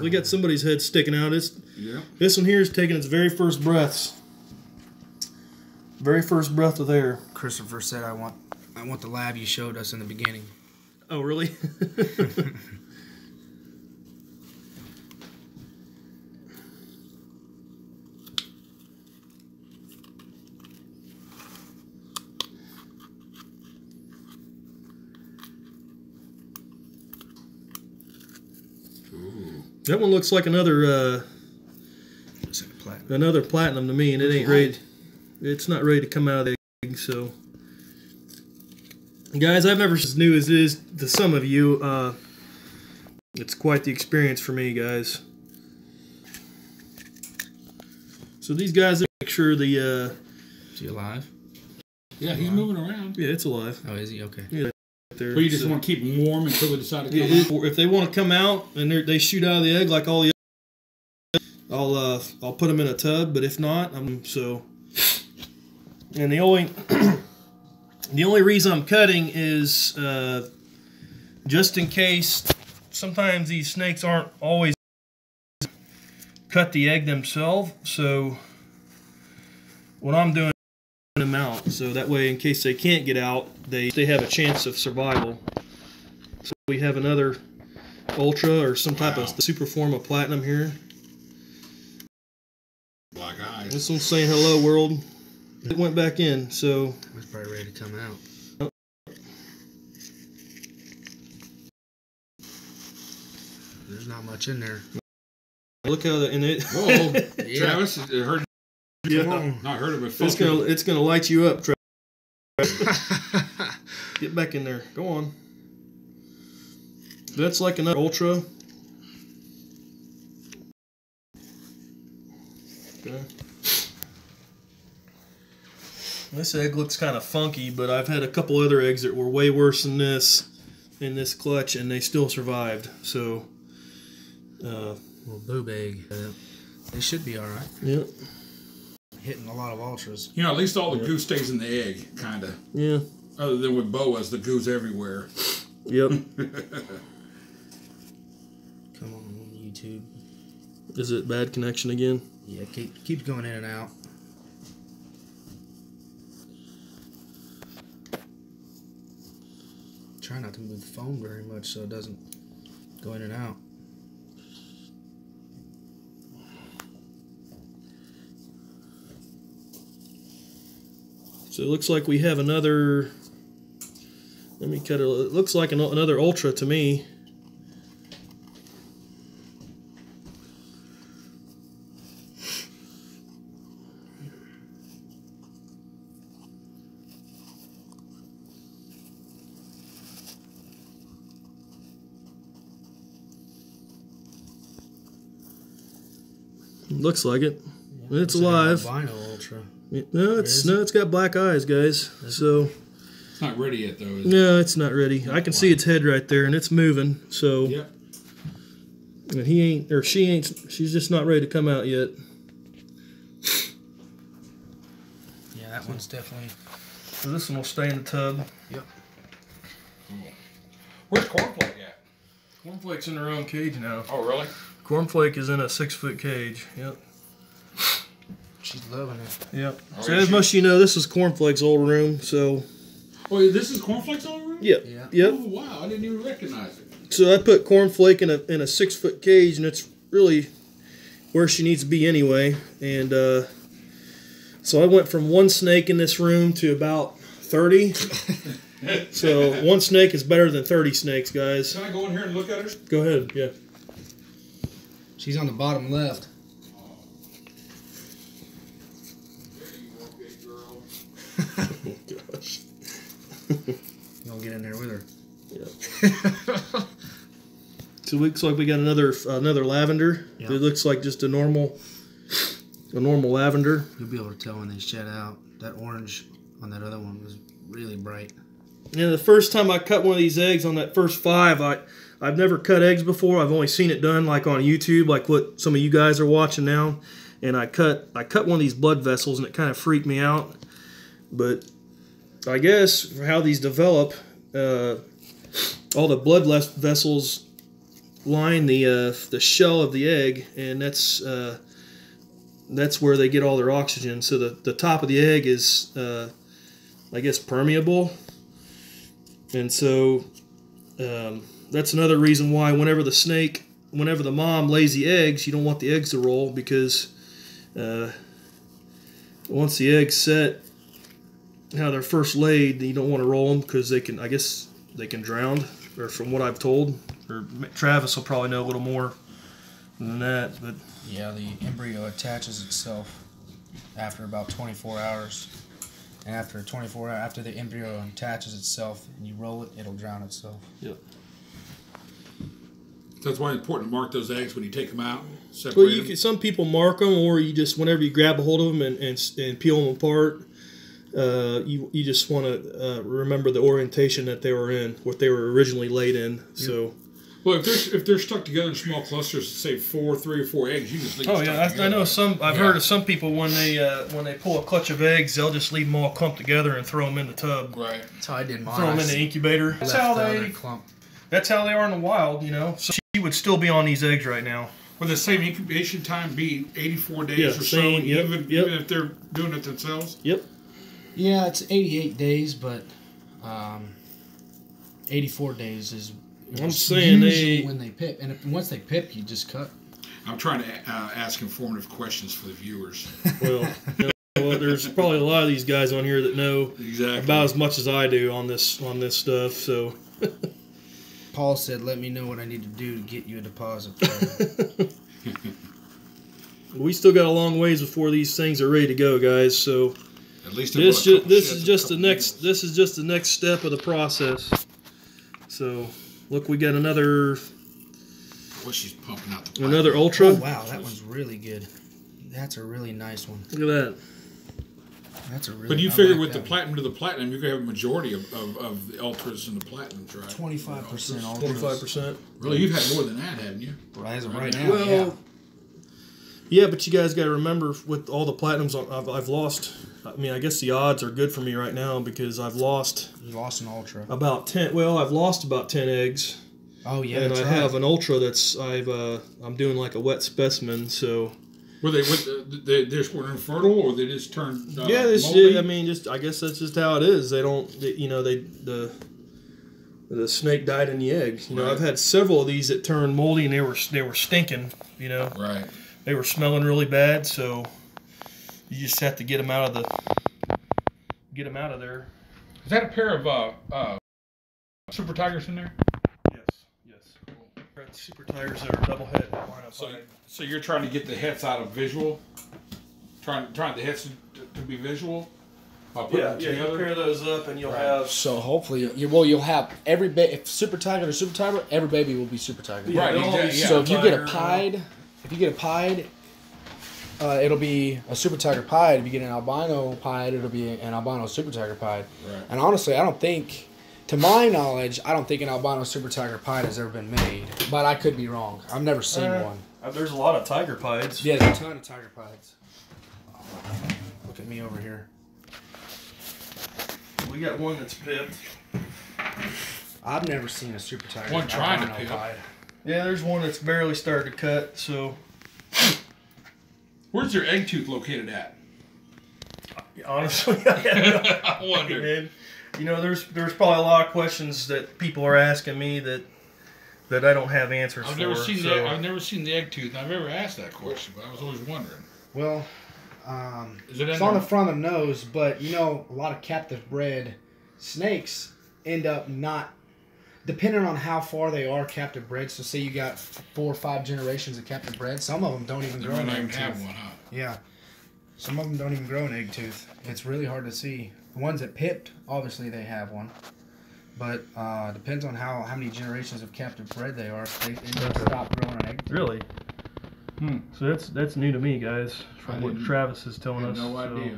we got somebody's head sticking out. Yeah. This one here is taking its very first breaths. Very first breath of air. Christopher said, I want the lab you showed us in the beginning. Oh, really? Ooh. That one looks like another platinum to me, and it ain't ready. It's not ready to come out of the egg, so. Guys, I've never as new as it is to some of you. It's quite the experience for me, guys. So these guys, make sure the... Is he alive? Yeah, he's moving around. Yeah, it's alive. Oh, is he? Okay. Yeah, there. But you just want to keep them warm until they decide to come out? If they want to come out and they shoot out of the egg like all the others, I'll put them in a tub, but if not, so... And the only reason I'm cutting is just in case sometimes these snakes aren't always cut the egg themselves. So what I'm doing is them out. So that way, in case they can't get out, they have a chance of survival. So we have another ultra or some type of super form of platinum here. Black eyes. This one's saying hello, world. It went back in, so... It's probably ready to come out. There's not much in there. Look how that... And it... Whoa, Yeah. Travis, it hurt. Yeah. Not heard of it. It's gonna light you up, Travis. Get back in there. Go on. That's like another ultra. Okay. This egg looks kind of funky, but I've had a couple other eggs that were way worse than this in this clutch, and they still survived. So, Little boob egg. They should be all right. Yep. Hitting a lot of ultras. You know, at least all the goo stays in the egg, kind of. Yeah. Other than with boas, the goo's everywhere. Yep. Come on, YouTube. Is it bad connection again? Yeah, keeps going in and out. Try not to move the phone very much so it doesn't go in and out. So it looks like we have another. Let me cut it. It looks like another ultra to me. Looks like it. Yeah, It's alive. Albino ultra. No, it's got black eyes, guys. So It's not ready yet, though, is it? no, it's not ready. I can see its head right there, and it's moving. So Yep. and he ain't, or she ain't. She's just not ready to come out yet. Yeah, that one's definitely. So this one will stay in the tub. Yep. Where's Cornflake at? Cornflake's in her own cage now. Oh, really? Cornflake is in a 6-foot cage. Yep. She's loving it. Yep. Oh, So is as she? much as you know, this is Cornflake's old room. So Oh, this is Cornflake's old room? yep. Yeah. Yep. Oh, wow. I didn't even recognize it. So I put Cornflake in a 6-foot cage, and it's really where she needs to be anyway. And so I went from 1 snake in this room to about 30. So 1 snake is better than 30 snakes, guys. Can I go in here and look at her? Go ahead, yeah. She's on the bottom left. Oh, gosh. You don't get in there with her. Yeah. So it looks like we got another lavender. Yeah. It looks like just a normal lavender. You'll be able to tell when they shed out. That orange on that other one was really bright. And the first time I cut one of these eggs on that first 5, I've never cut eggs before. I've only seen it done like on YouTube, like what some of you guys are watching now. And I cut one of these blood vessels, and it kind of freaked me out. But I guess for how these develop, all the blood vessels line the shell of the egg, and that's where they get all their oxygen. So the top of the egg is, I guess, permeable. And so that's another reason why whenever the mom lays the eggs, you don't want the eggs to roll, because once the eggs set how they're first laid, you don't want to roll them, because they can drown, or from what I've told. Or Travis will probably know a little more than that. But yeah, the embryo attaches itself after about 24 hours. And after the embryo attaches itself and you roll it, it'll drown itself. Yep. That's why it's important to mark those eggs when you take them out. Well, some people mark them, or you just, whenever you grab a hold of them and peel them apart, you just want to remember the orientation that they were in, what they were originally laid in. So. Well, if they're stuck together in small clusters, say 3 or 4 eggs, you just leave them stuck together. I know some. I've heard of some people when they pull a clutch of eggs, they'll just leave them all clumped together and throw them in the tub. Right. That's how I did mine. Throw them in the incubator. That's how they are in the wild, you know. So she would still be on these eggs right now. Would the same incubation time be 84 days or so, even if they're doing it themselves? Yep. Yeah, it's 88 days, but 84 days is. I'm saying usually when they pip, and once they pip, you just cut. I'm trying to ask informative questions for the viewers. Well, there's probably a lot of these guys on here that know about as much as I do on this stuff. So, Paul said, "Let me know what I need to do to get you a deposit." We still got a long ways before these things are ready to go, guys. So, at least this is just the next step of the process. So. Look, we got another. Well, she's pumping out the another ultra. Oh, wow, that one's really good. That's a really nice one. Look at that. That's a really. But you figure with the platinum to the platinum, you're gonna have a majority of the ultras and the platinums, right? 25% ultras. 25%. Really, you've had more than that, haven't you? As of right now, well, yeah, but you guys got to remember, with all the platinums I've lost. I mean, I guess the odds are good for me right now, because I've lost. You lost an ultra. About 10. Well, I've lost about 10 eggs. Oh yeah, and I have an ultra that's I'm doing like a wet specimen. So. Were they just weren't infertile, or they just turned? I mean, I guess that's just how it is. They don't. The snake died in the egg. You know, right. I've had several of these that turned moldy, and they were stinking. You know. Right. They were smelling really bad, so. You just have to get them out of there. Is that a pair of Super Tigers in there? Yes. Super Tigers that are double head. So you're trying to get the heads out of visual? Trying the heads to be visual? Yeah, you pair those up and you'll have. So hopefully, you'll have every baby. If Super Tiger or Super Tiger, every baby will be Super Tiger. Yeah, right. So if you get a pied, it'll be a Super Tiger pied. If you get an albino pied, it'll be an albino Super Tiger pied. Right. And honestly, to my knowledge, I don't think an albino Super Tiger pied has ever been made. But I could be wrong. I've never seen one. There's a lot of tiger pieds. Yeah, there's a ton of tiger pieds. Look at me over here. We got one that's pipped. I've never seen a Super Tiger. One trying to pip. Yeah, there's one that's barely started to cut. So. Where's your egg tooth located at? Honestly, I wonder. Man. You know, there's probably a lot of questions that people are asking me that that I don't have answers I've for. never seen so. I've never seen the egg tooth. And I've never asked that question, but I was always wondering. Well, Is it it's on the front of the nose, but you know, a lot of captive bred snakes end up not, depending on how far they are captive bred. So say you got 4 or 5 generations of captive bred, some of them don't even You grow might an not even egg have tooth. one, huh? Yeah, some of them don't even grow an egg tooth. It's really hard to see. The ones that pipped, obviously they have one, but depends on how many generations of captive bred they are. They end up stop growing an egg tooth. Really? So that's new to me, guys. From what didn't- Travis is I telling had us. no so. idea.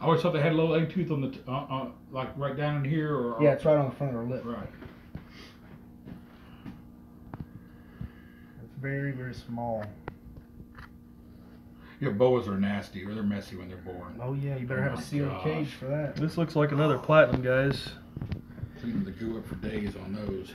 I always thought they had a little egg tooth on the like right down in here, or Yeah, it's right on the front of their lip. right. It's very, very small. Yeah, boas are nasty, or they're messy when they're born. Oh yeah, you better Oh have a my sealed gosh. cage for that. This looks like another platinum, guys. Cleaning the goo up for days on those.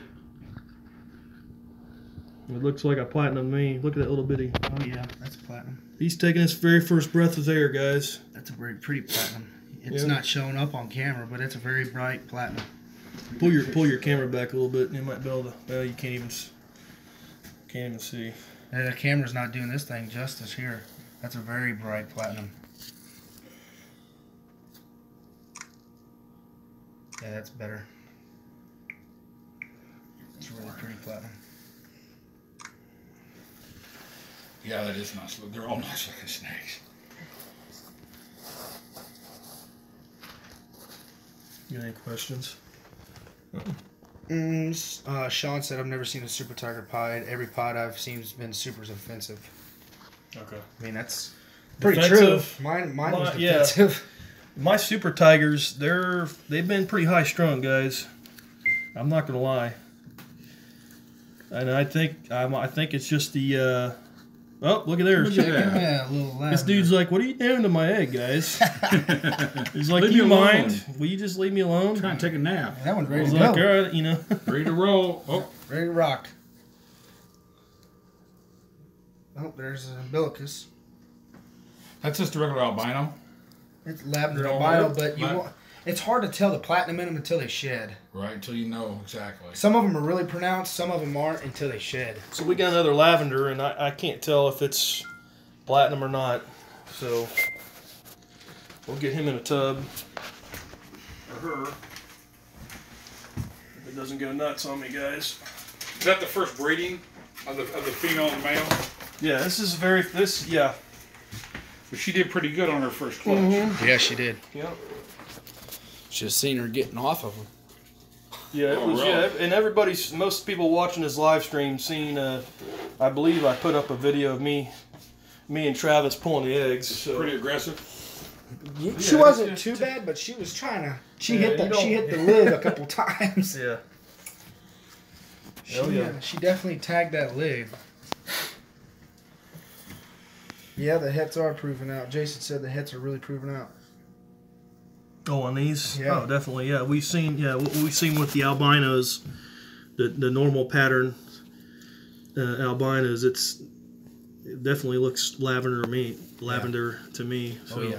It looks like a platinum to me. Look at that little bitty. Oh yeah, that's platinum. He's taking his very first breath of air, guys. That's a very pretty platinum. It's Yeah. not showing up on camera, but it's a very bright platinum. Pull your camera back a little bit, and you might be able to. Well, you can't even see. The camera's not doing this thing justice here. That's a very bright platinum. Yeah, that's better. It's really pretty platinum. Yeah, that is nice. They're all nice looking snakes. You got any questions? Sean said, I've never seen a Super Tiger pied. Every pied I've seen has been super offensive. Okay. I mean, that's pretty Defensive. true. Mine was Yeah. defensive. My Super Tigers, they've been pretty high strung, guys. I'm not gonna lie. And I think it's just the. Oh, look at there. Look at that. Yeah, a little loud. This dude's like, "What are you doing to my egg, guys?" He's like, Leave "Do you me mind? alone. Will you just leave me alone?" Trying to take a nap. That one's I ready was to like, go. "All right, you know." Ready to roll. Oh, Ready to rock. Oh, there's an umbilicus. that's just a regular albino. It's lavender They're all albino, red? but it's hard to tell the platinum in them until they shed. Right, until you know exactly. Some of them are really pronounced, some of them aren't until they shed. So we got another lavender, and I can't tell if it's platinum or not. So we'll get him in a tub. Or her. If it doesn't go nuts on me, guys. Is that the first breeding of the female and male? Yeah, yeah. But she did pretty good on her first clutch. Yeah, she did. Yep. Should have seen her getting off of them. Yeah, it Oh, was. really? Yeah, and most people watching this live stream seen. I believe I put up a video of me and Travis pulling the eggs. So. Pretty aggressive. She wasn't too bad, but she was trying to. She hit the lid a couple times. Yeah. She definitely tagged that lid. Yeah, the hets are proving out. Jason said the hets are really proving out. Oh, on these? Yeah. Oh, definitely. Yeah, we've seen with the albinos, the normal pattern albinos. It definitely looks lavender to me. So. Oh yeah,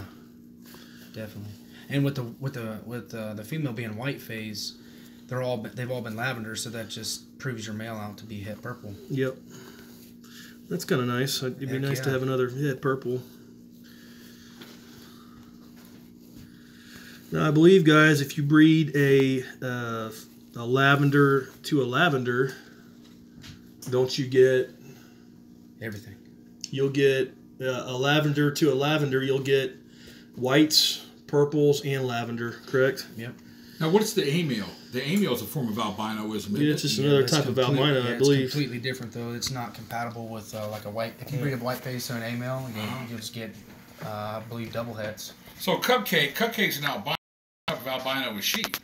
definitely. And with the female being white phase, they've all been lavender, so that just proves your male out to be het purple. Yep. That's kind of nice. It'd be Heck nice to yeah. have another het purple. Now, I believe, guys, if you breed a lavender to a lavender, don't you get? Everything. You'll get a lavender to a lavender. You'll get whites, purples, and lavender. Correct? Yep. Now, what's the amel? The amel is a form of albinoism. Yeah, it's just another It's type of complete- albino, yeah, I believe. It's completely different though. It's not compatible with like a white. If you breed a white face to an amel, you'll just get, I believe, double heads. So Cupcake's an albino type of albino with sheep.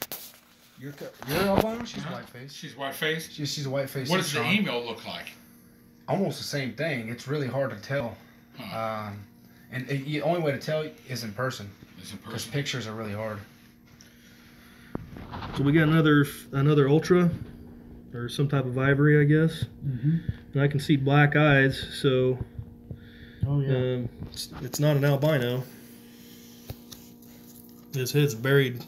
You're albino. She's white face. She's white face. She's a white face. What does the Sean. amel look like? Almost the same thing. It's really hard to tell. Huh. And the only way to tell is in person, Is in because person. pictures are really hard. So we got another ultra, or some type of ivory, I guess. Mm-hmm. And I can see black eyes, so Oh it's not an albino. His head's buried.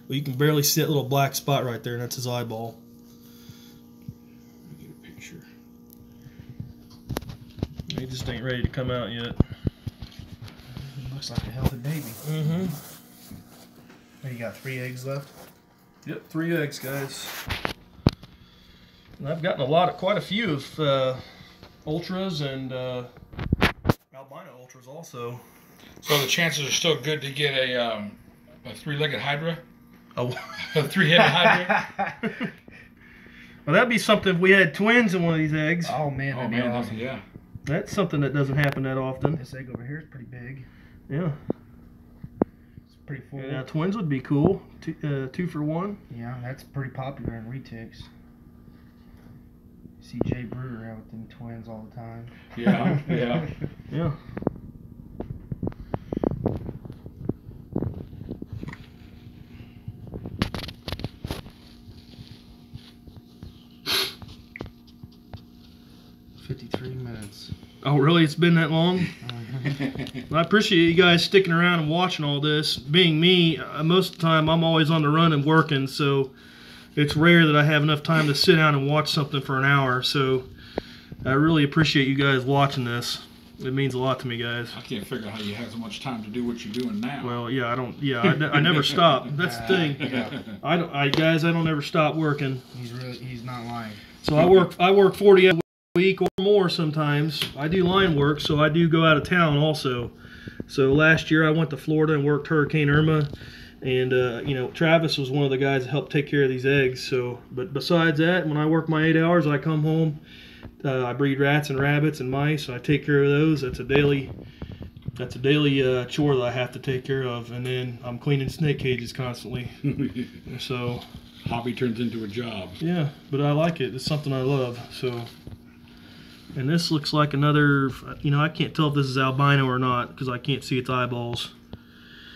Well, you can barely see that little black spot right there, and that's his eyeball. Let me get a He just ain't ready to come out yet. Looks like a healthy baby. Mm-hmm. And you got 3 eggs left? Yep, 3 eggs, guys. And I've gotten quite a few of ultras and albino ultras also. So the chances are still good to get a 3-legged hydra? Oh. A 3-headed hydra? Well, that'd be something if we had twins in one of these eggs. Oh man, that'd be awesome. Yeah. That's something that doesn't happen that often. This egg over here is pretty big. Yeah. It's pretty full. Yeah, twins would be cool. 2 for 1. Yeah, that's pretty popular in retics. See Jay Brewer out with them twins all the time. Yeah, yeah. Yeah. Oh, really? It's been that long? I appreciate you guys sticking around and watching all this. Being me, most of the time I'm always on the run and working, so it's rare that I have enough time to sit down and watch something for an hour. So I really appreciate you guys watching this. It means a lot to me, guys. I can't figure out how you have so much time to do what you're doing now. Well, yeah, I never stop. That's the thing. Yeah. I don't ever stop working. He's not lying. So I work 40 hours a week or more sometimes. I do line work, so I do go out of town also. So last year I went to Florida and worked Hurricane Irma, and you know, Travis was one of the guys that helped take care of these eggs. So, but besides that, when I work my 8 hours, I come home. I breed rats and rabbits and mice. I take care of those. That's a daily chore that I have to take care of. And then I'm cleaning snake cages constantly. So hobby turns into a job. Yeah, but I like it. It's something I love. So, and this looks like another. You know, I can't tell if this is albino or not because I can't see its eyeballs.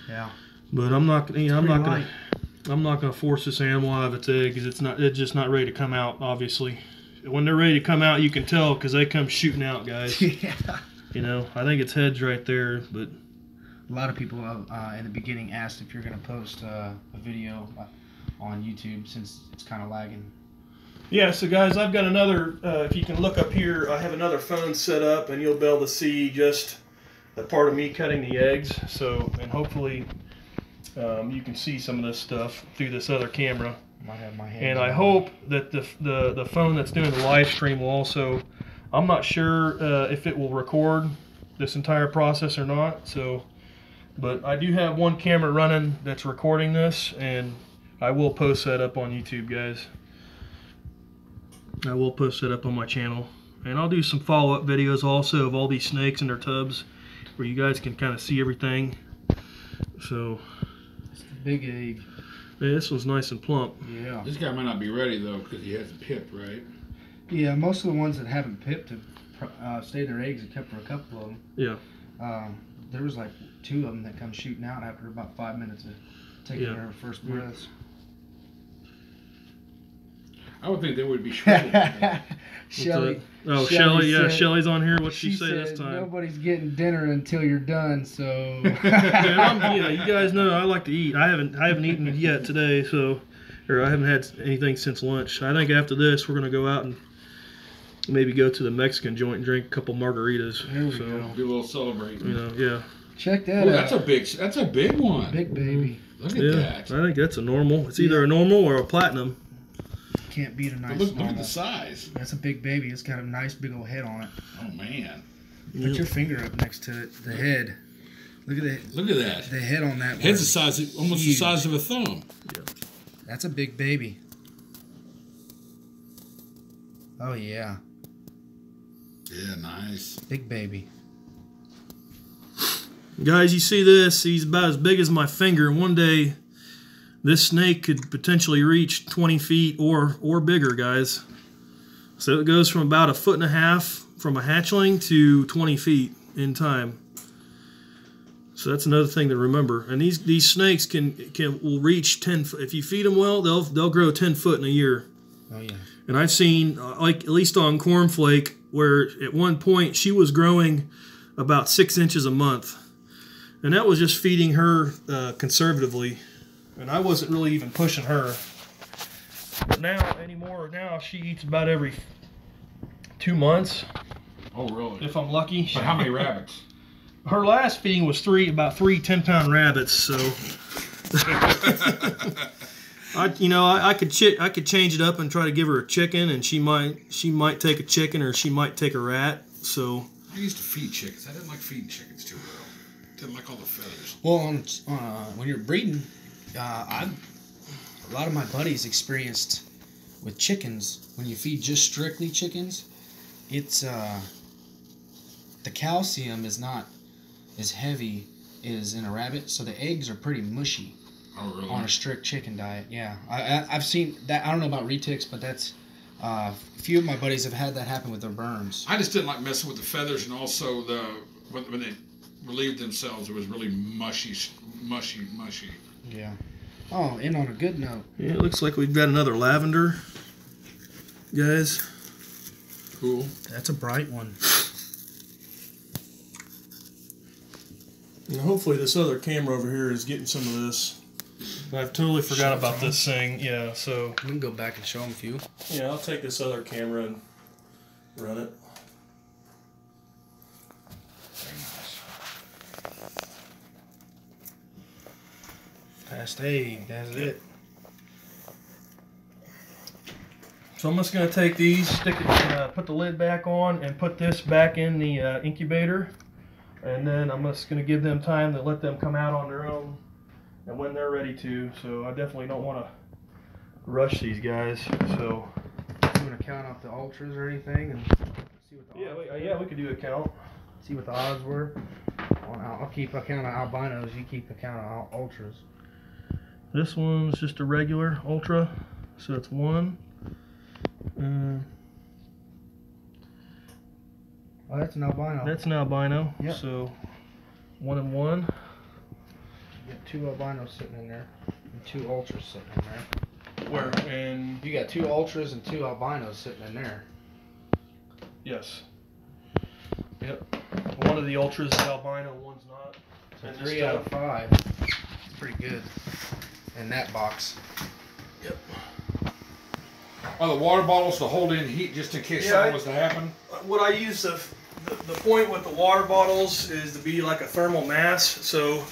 Yeah. But I'm not. You know, I'm not gonna force this animal out of its egg because it's just not ready to come out. Obviously. When they're ready to come out, you can tell because they come shooting out, guys. Yeah. You know, I think its head's right there, but a lot of people in the beginning asked if you're going to post a video on YouTube since it's kind of lagging. Yeah, so guys, I've got another, if you can look up here, I have another phone set up and you'll be able to see just a part of me cutting the eggs. So, and hopefully you can see some of this stuff through this other camera. Might have my hands and I hope that the phone that's doing the live stream will also, I'm not sure if it will record this entire process or not, so, but I do have one camera running that's recording this, and I will post that up on YouTube, guys. I will post that up on my channel, and I'll do some follow-up videos also of all these snakes in their tubs where you guys can kind of see everything. So it's the big egg. Yeah, this one's nice and plump. Yeah. This guy might not be ready though because he hasn't pipped, right? Yeah, most of the ones that haven't pipped have stayed their eggs except for a couple of them. Yeah. There was like 2 of them that come shooting out after about 5 minutes of taking their first breaths. I would think they would be shredded. Shelly. Oh, Shelly. Yeah, Shelly's on here. What'd she say this time? Nobody's getting dinner until you're done. So. Yeah, you guys know I like to eat. I haven't eaten yet today, so, or I haven't had anything since lunch. I think after this we're gonna go out and maybe go to the Mexican joint and drink a couple margaritas. There we go. Do a little celebrating. You know, yeah. Check that out. That's a big one. Big baby. Look at that. I think that's a normal. It's either a normal or a platinum. Can't beat a nice look at the size. That's a big baby. It's got a nice big old head on it. Oh man. Put your finger up next to it. The head. Look at that. Look at that. The head on that. Head's the size, almost the size of a thumb. Yeah. That's a big baby. Oh yeah. Yeah, nice. Big baby. Guys, you see this? He's about as big as my finger. One day, this snake could potentially reach 20 feet or bigger, guys. So it goes from about 1.5 feet from a hatchling to 20 feet in time. So that's another thing to remember. And these snakes will reach 10 foot. If you feed them well, they'll grow 10 foot in a year. Oh yeah. And I've seen, like at least on Cornflake, where at one point she was growing about 6 inches a month. And that was just feeding her conservatively. And I wasn't really even pushing her. But now, anymore, now she eats about every 2 months. Oh, really? if I'm lucky. But how many rabbits? Her last feeding was about three 10-pound rabbits, so I could change it up and try to give her a chicken, and she might take a chicken or she might take a rat. So I used to feed chickens. I didn't like feeding chickens too well. Didn't like all the feathers. Well, when you're breeding, a lot of my buddies experienced with chickens, when you feed just strictly chickens, it's the calcium is not as heavy as in a rabbit, so the eggs are pretty mushy. Oh, really? On a strict chicken diet. Yeah, I've seen that. I don't know about retics, but that's a few of my buddies have had that happen with their burns. I just didn't like messing with the feathers, and also when they relieved themselves, it was really mushy. Yeah. Oh, and on a good note. yeah, it looks like we've got another lavender, guys. Cool. That's a bright one. And hopefully this other camera over here is getting some of this. I've totally forgot about this thing. Yeah, so We can go back and show them a few. yeah, I'll take this other camera and run it. Very nice. Past egg, that's it. So I'm just going to take these, put the lid back on, and put this back in the incubator. And then I'm just going to give them time to let them come out on their own and when they're ready to. So I definitely don't want to rush these guys. So You want to count out the ultras or anything and see what the odds we could do a count. see what the odds were. I'll keep a count of albinos. You keep a count of ultras. This one's just a regular ultra, so it's 1. Oh, that's an albino. That's an albino. Yep. So 1 and 1. You got 2 albinos sitting in there and 2 ultras sitting in there. Where? And You got 2 ultras and 2 albinos sitting in there. yes. Yep. One of the ultras is albino, one's not. So And 3 this out of guy- 5. It's pretty good in that box. Yep. Are the water bottles to hold in heat just in case something was to happen? What I use the point with the water bottles is to be like a thermal mass. So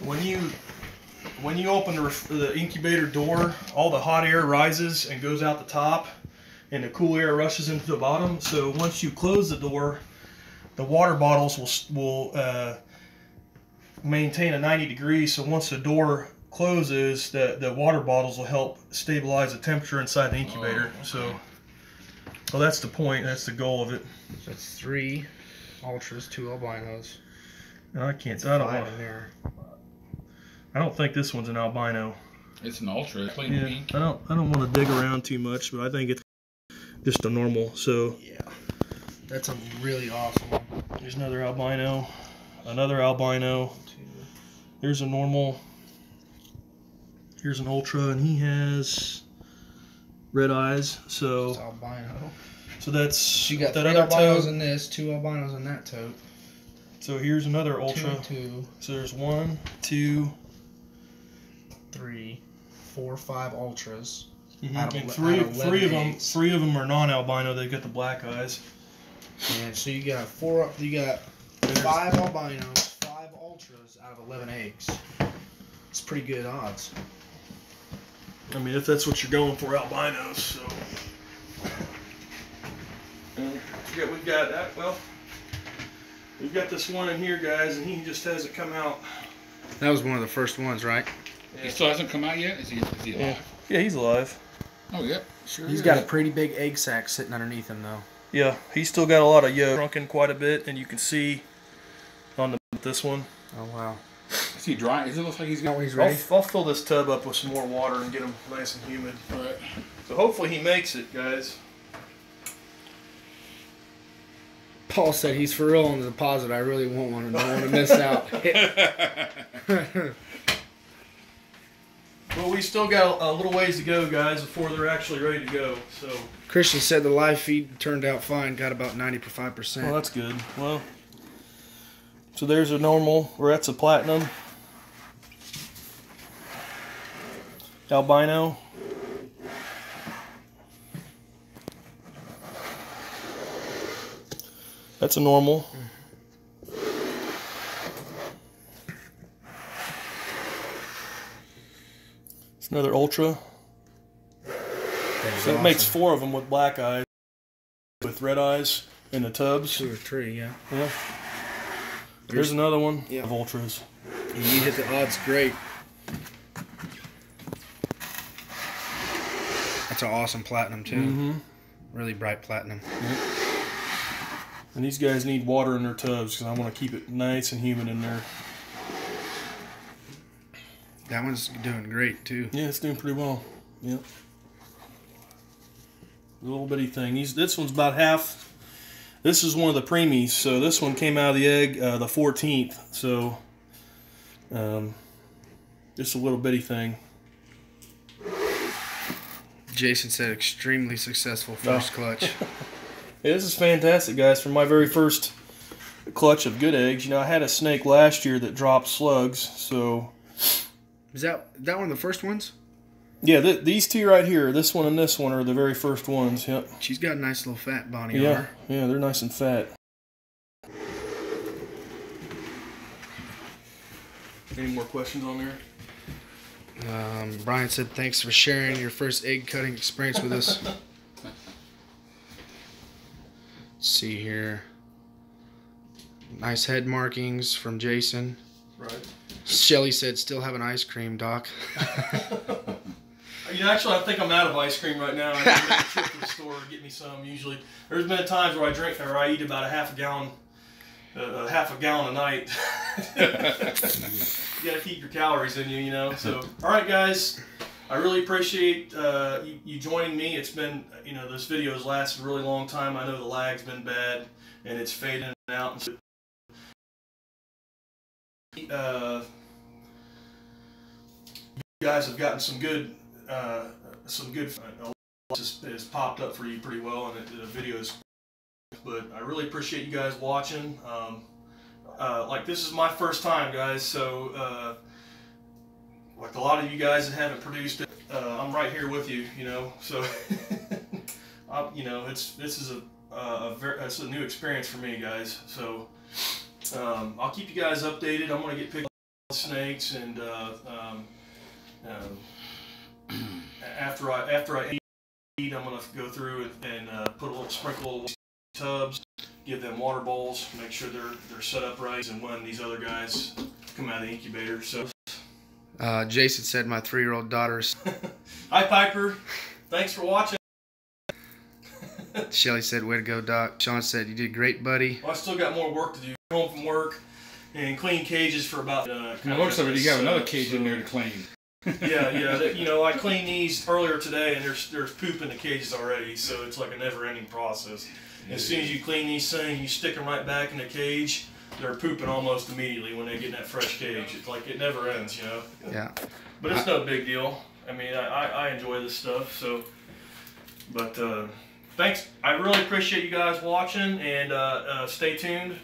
when you open the incubator door, all the hot air rises and goes out the top, and the cool air rushes into the bottom. So once you close the door, the water bottles will maintain a 90 degrees. So once the door closes, the water bottles will help stabilize the temperature inside the incubator. Oh, okay. So that's the point. That's the goal of it. So that's 3 ultras, 2 albinos. And I can't. 5 I in there. don't think this one's an albino. It's an ultra. Clean Yeah. pink. I don't want to dig around too much, but I think it's just a normal. So Yeah. That's a really awesome one. there's another albino. Another albino. 2. Here's a normal. Here's an ultra, and he has red eyes. It's So albino. that's You got that 3 other albinos tote. in this, 2 albinos in that tote. So here's another 2 ultra. and 2, So there's 1, 2, 3, 4, 5 ultras. mhm, Out of and ele- three out of of 11 them. eggs. 3 of them are non-albino. They got the black eyes. And so you got 4. You got 5 albinos, 5 ultras out of 11 eggs. It's pretty good odds. I mean, if that's what you're going for, albinos. So yeah, we've got that. Well, we've got this one in here, guys, and he just hasn't come out. That was one of the first ones, right? He still hasn't come out yet? Is he alive? Yeah, he's alive. Oh, yep. Sure He's is. got a pretty big egg sac sitting underneath him, though. Yeah, he's still got a lot of yolk, shrunken quite a bit, and you can see on this one. Oh, wow. Is he dry? Does it look like he's Now got... when he's ready. I'll fill this tub up with some more water and get him nice and humid. All right. So hopefully he makes it, guys. Paul said he's for real on the deposit. I really don't want to miss out. Well, we still got a little ways to go, guys, before they're actually ready to go. So, Christian said the live feed turned out fine. Got about 95%. well, that's good. Well, so there's a normal, or that's a platinum. Albino. That's a normal. It's another ultra. So it makes 4 of them with black eyes, with red eyes in the tubs. 2 or 3, yeah. Yeah. Here's another one of ultras. You hit the odds great. That's an awesome platinum too. Really bright platinum. And these guys need water in their tubs because I want to keep it nice and humid in there. That one's doing great too. Yeah, it's doing pretty well. Yep. A little bitty thing. This one's about half. This is one of the preemies, so this one came out of the egg the 14th. So, just a little bitty thing. Jason said extremely successful first clutch. Yeah, this is fantastic, guys. For my very first clutch of good eggs, you know, I had a snake last year that dropped slugs, so. Is that one of the first ones? Yeah, these 2 right here, this one and this one, are the very first ones. Yep. She's got a nice little fat body yeah. on her. Yeah, they're nice and fat. Any more questions on there? Brian said, thanks for sharing your first egg cutting experience with us. Let's see here. Nice head markings from Jason. Right. Shelly said, still having ice cream, Doc. You know, actually, I think I'm out of ice cream right now. I need to make a trip to the store to get me some. Usually, there's been times where I eat about a half a gallon a night. You gotta keep your calories in you, you know. So, all right, guys, I really appreciate you joining me. It's been, you know, this video has lasted a really long time. I know the lag's been bad and it's fading out. You guys have gotten some good has popped up for you pretty well, and the videos. But I really appreciate you guys watching. Like, this is my first time, guys, so like a lot of you guys that haven't produced it, I'm right here with you, you know. So you know, this is it's a new experience for me, guys. So I'll keep you guys updated. I'm gonna get pictures of snakes, and after I eat, I'm gonna go through and put a little sprinkle tubs, give them water bowls, make sure they're set up right, and when these other guys come out of the incubator. So Jason said my 3-year-old daughter's. Hi, Piper. Thanks for watching. Shelly said, way to go, Doc. Sean said, you did great, buddy. Well, I still got more work to do. Home from work and clean cages for about. Looks like you got another cage in there to clean. Yeah. You know, I cleaned these earlier today, and there's poop in the cages already, so it's like a never-ending process. As soon as you clean these things, you stick them right back in the cage. They're pooping almost immediately when they get in that fresh cage. It's like it never ends, you know. Yeah. But it's no big deal. I mean, I enjoy this stuff. So, but thanks. I really appreciate you guys watching, and stay tuned.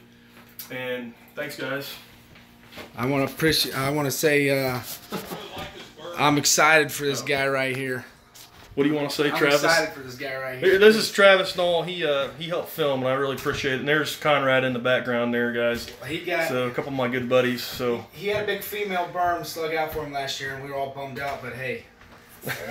And thanks, guys. I want to say I'm excited for this guy right here. What do you want to say, Travis? I'm excited for this guy right here. This is Travis Knoll. He helped film, and I really appreciate it. And there's Conrad in the background there, guys. So a couple of my good buddies. So he had a big female berm slug out for him last year, and we were all bummed out. But hey,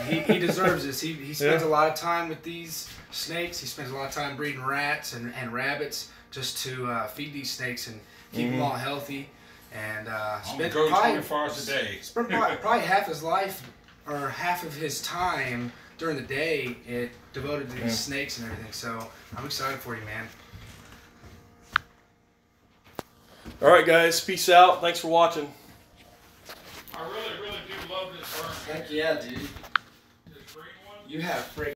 he deserves this. He spends a lot of time with these snakes. He spends a lot of time breeding rats and rabbits just to feed these snakes and keep them all healthy. And spent probably half his life or half of his time during the day devoted to these snakes and everything. So I'm excited for you, man. All right, guys. Peace out. Thanks for watching. I really do love this berm. Heck yeah, dude. You have freaking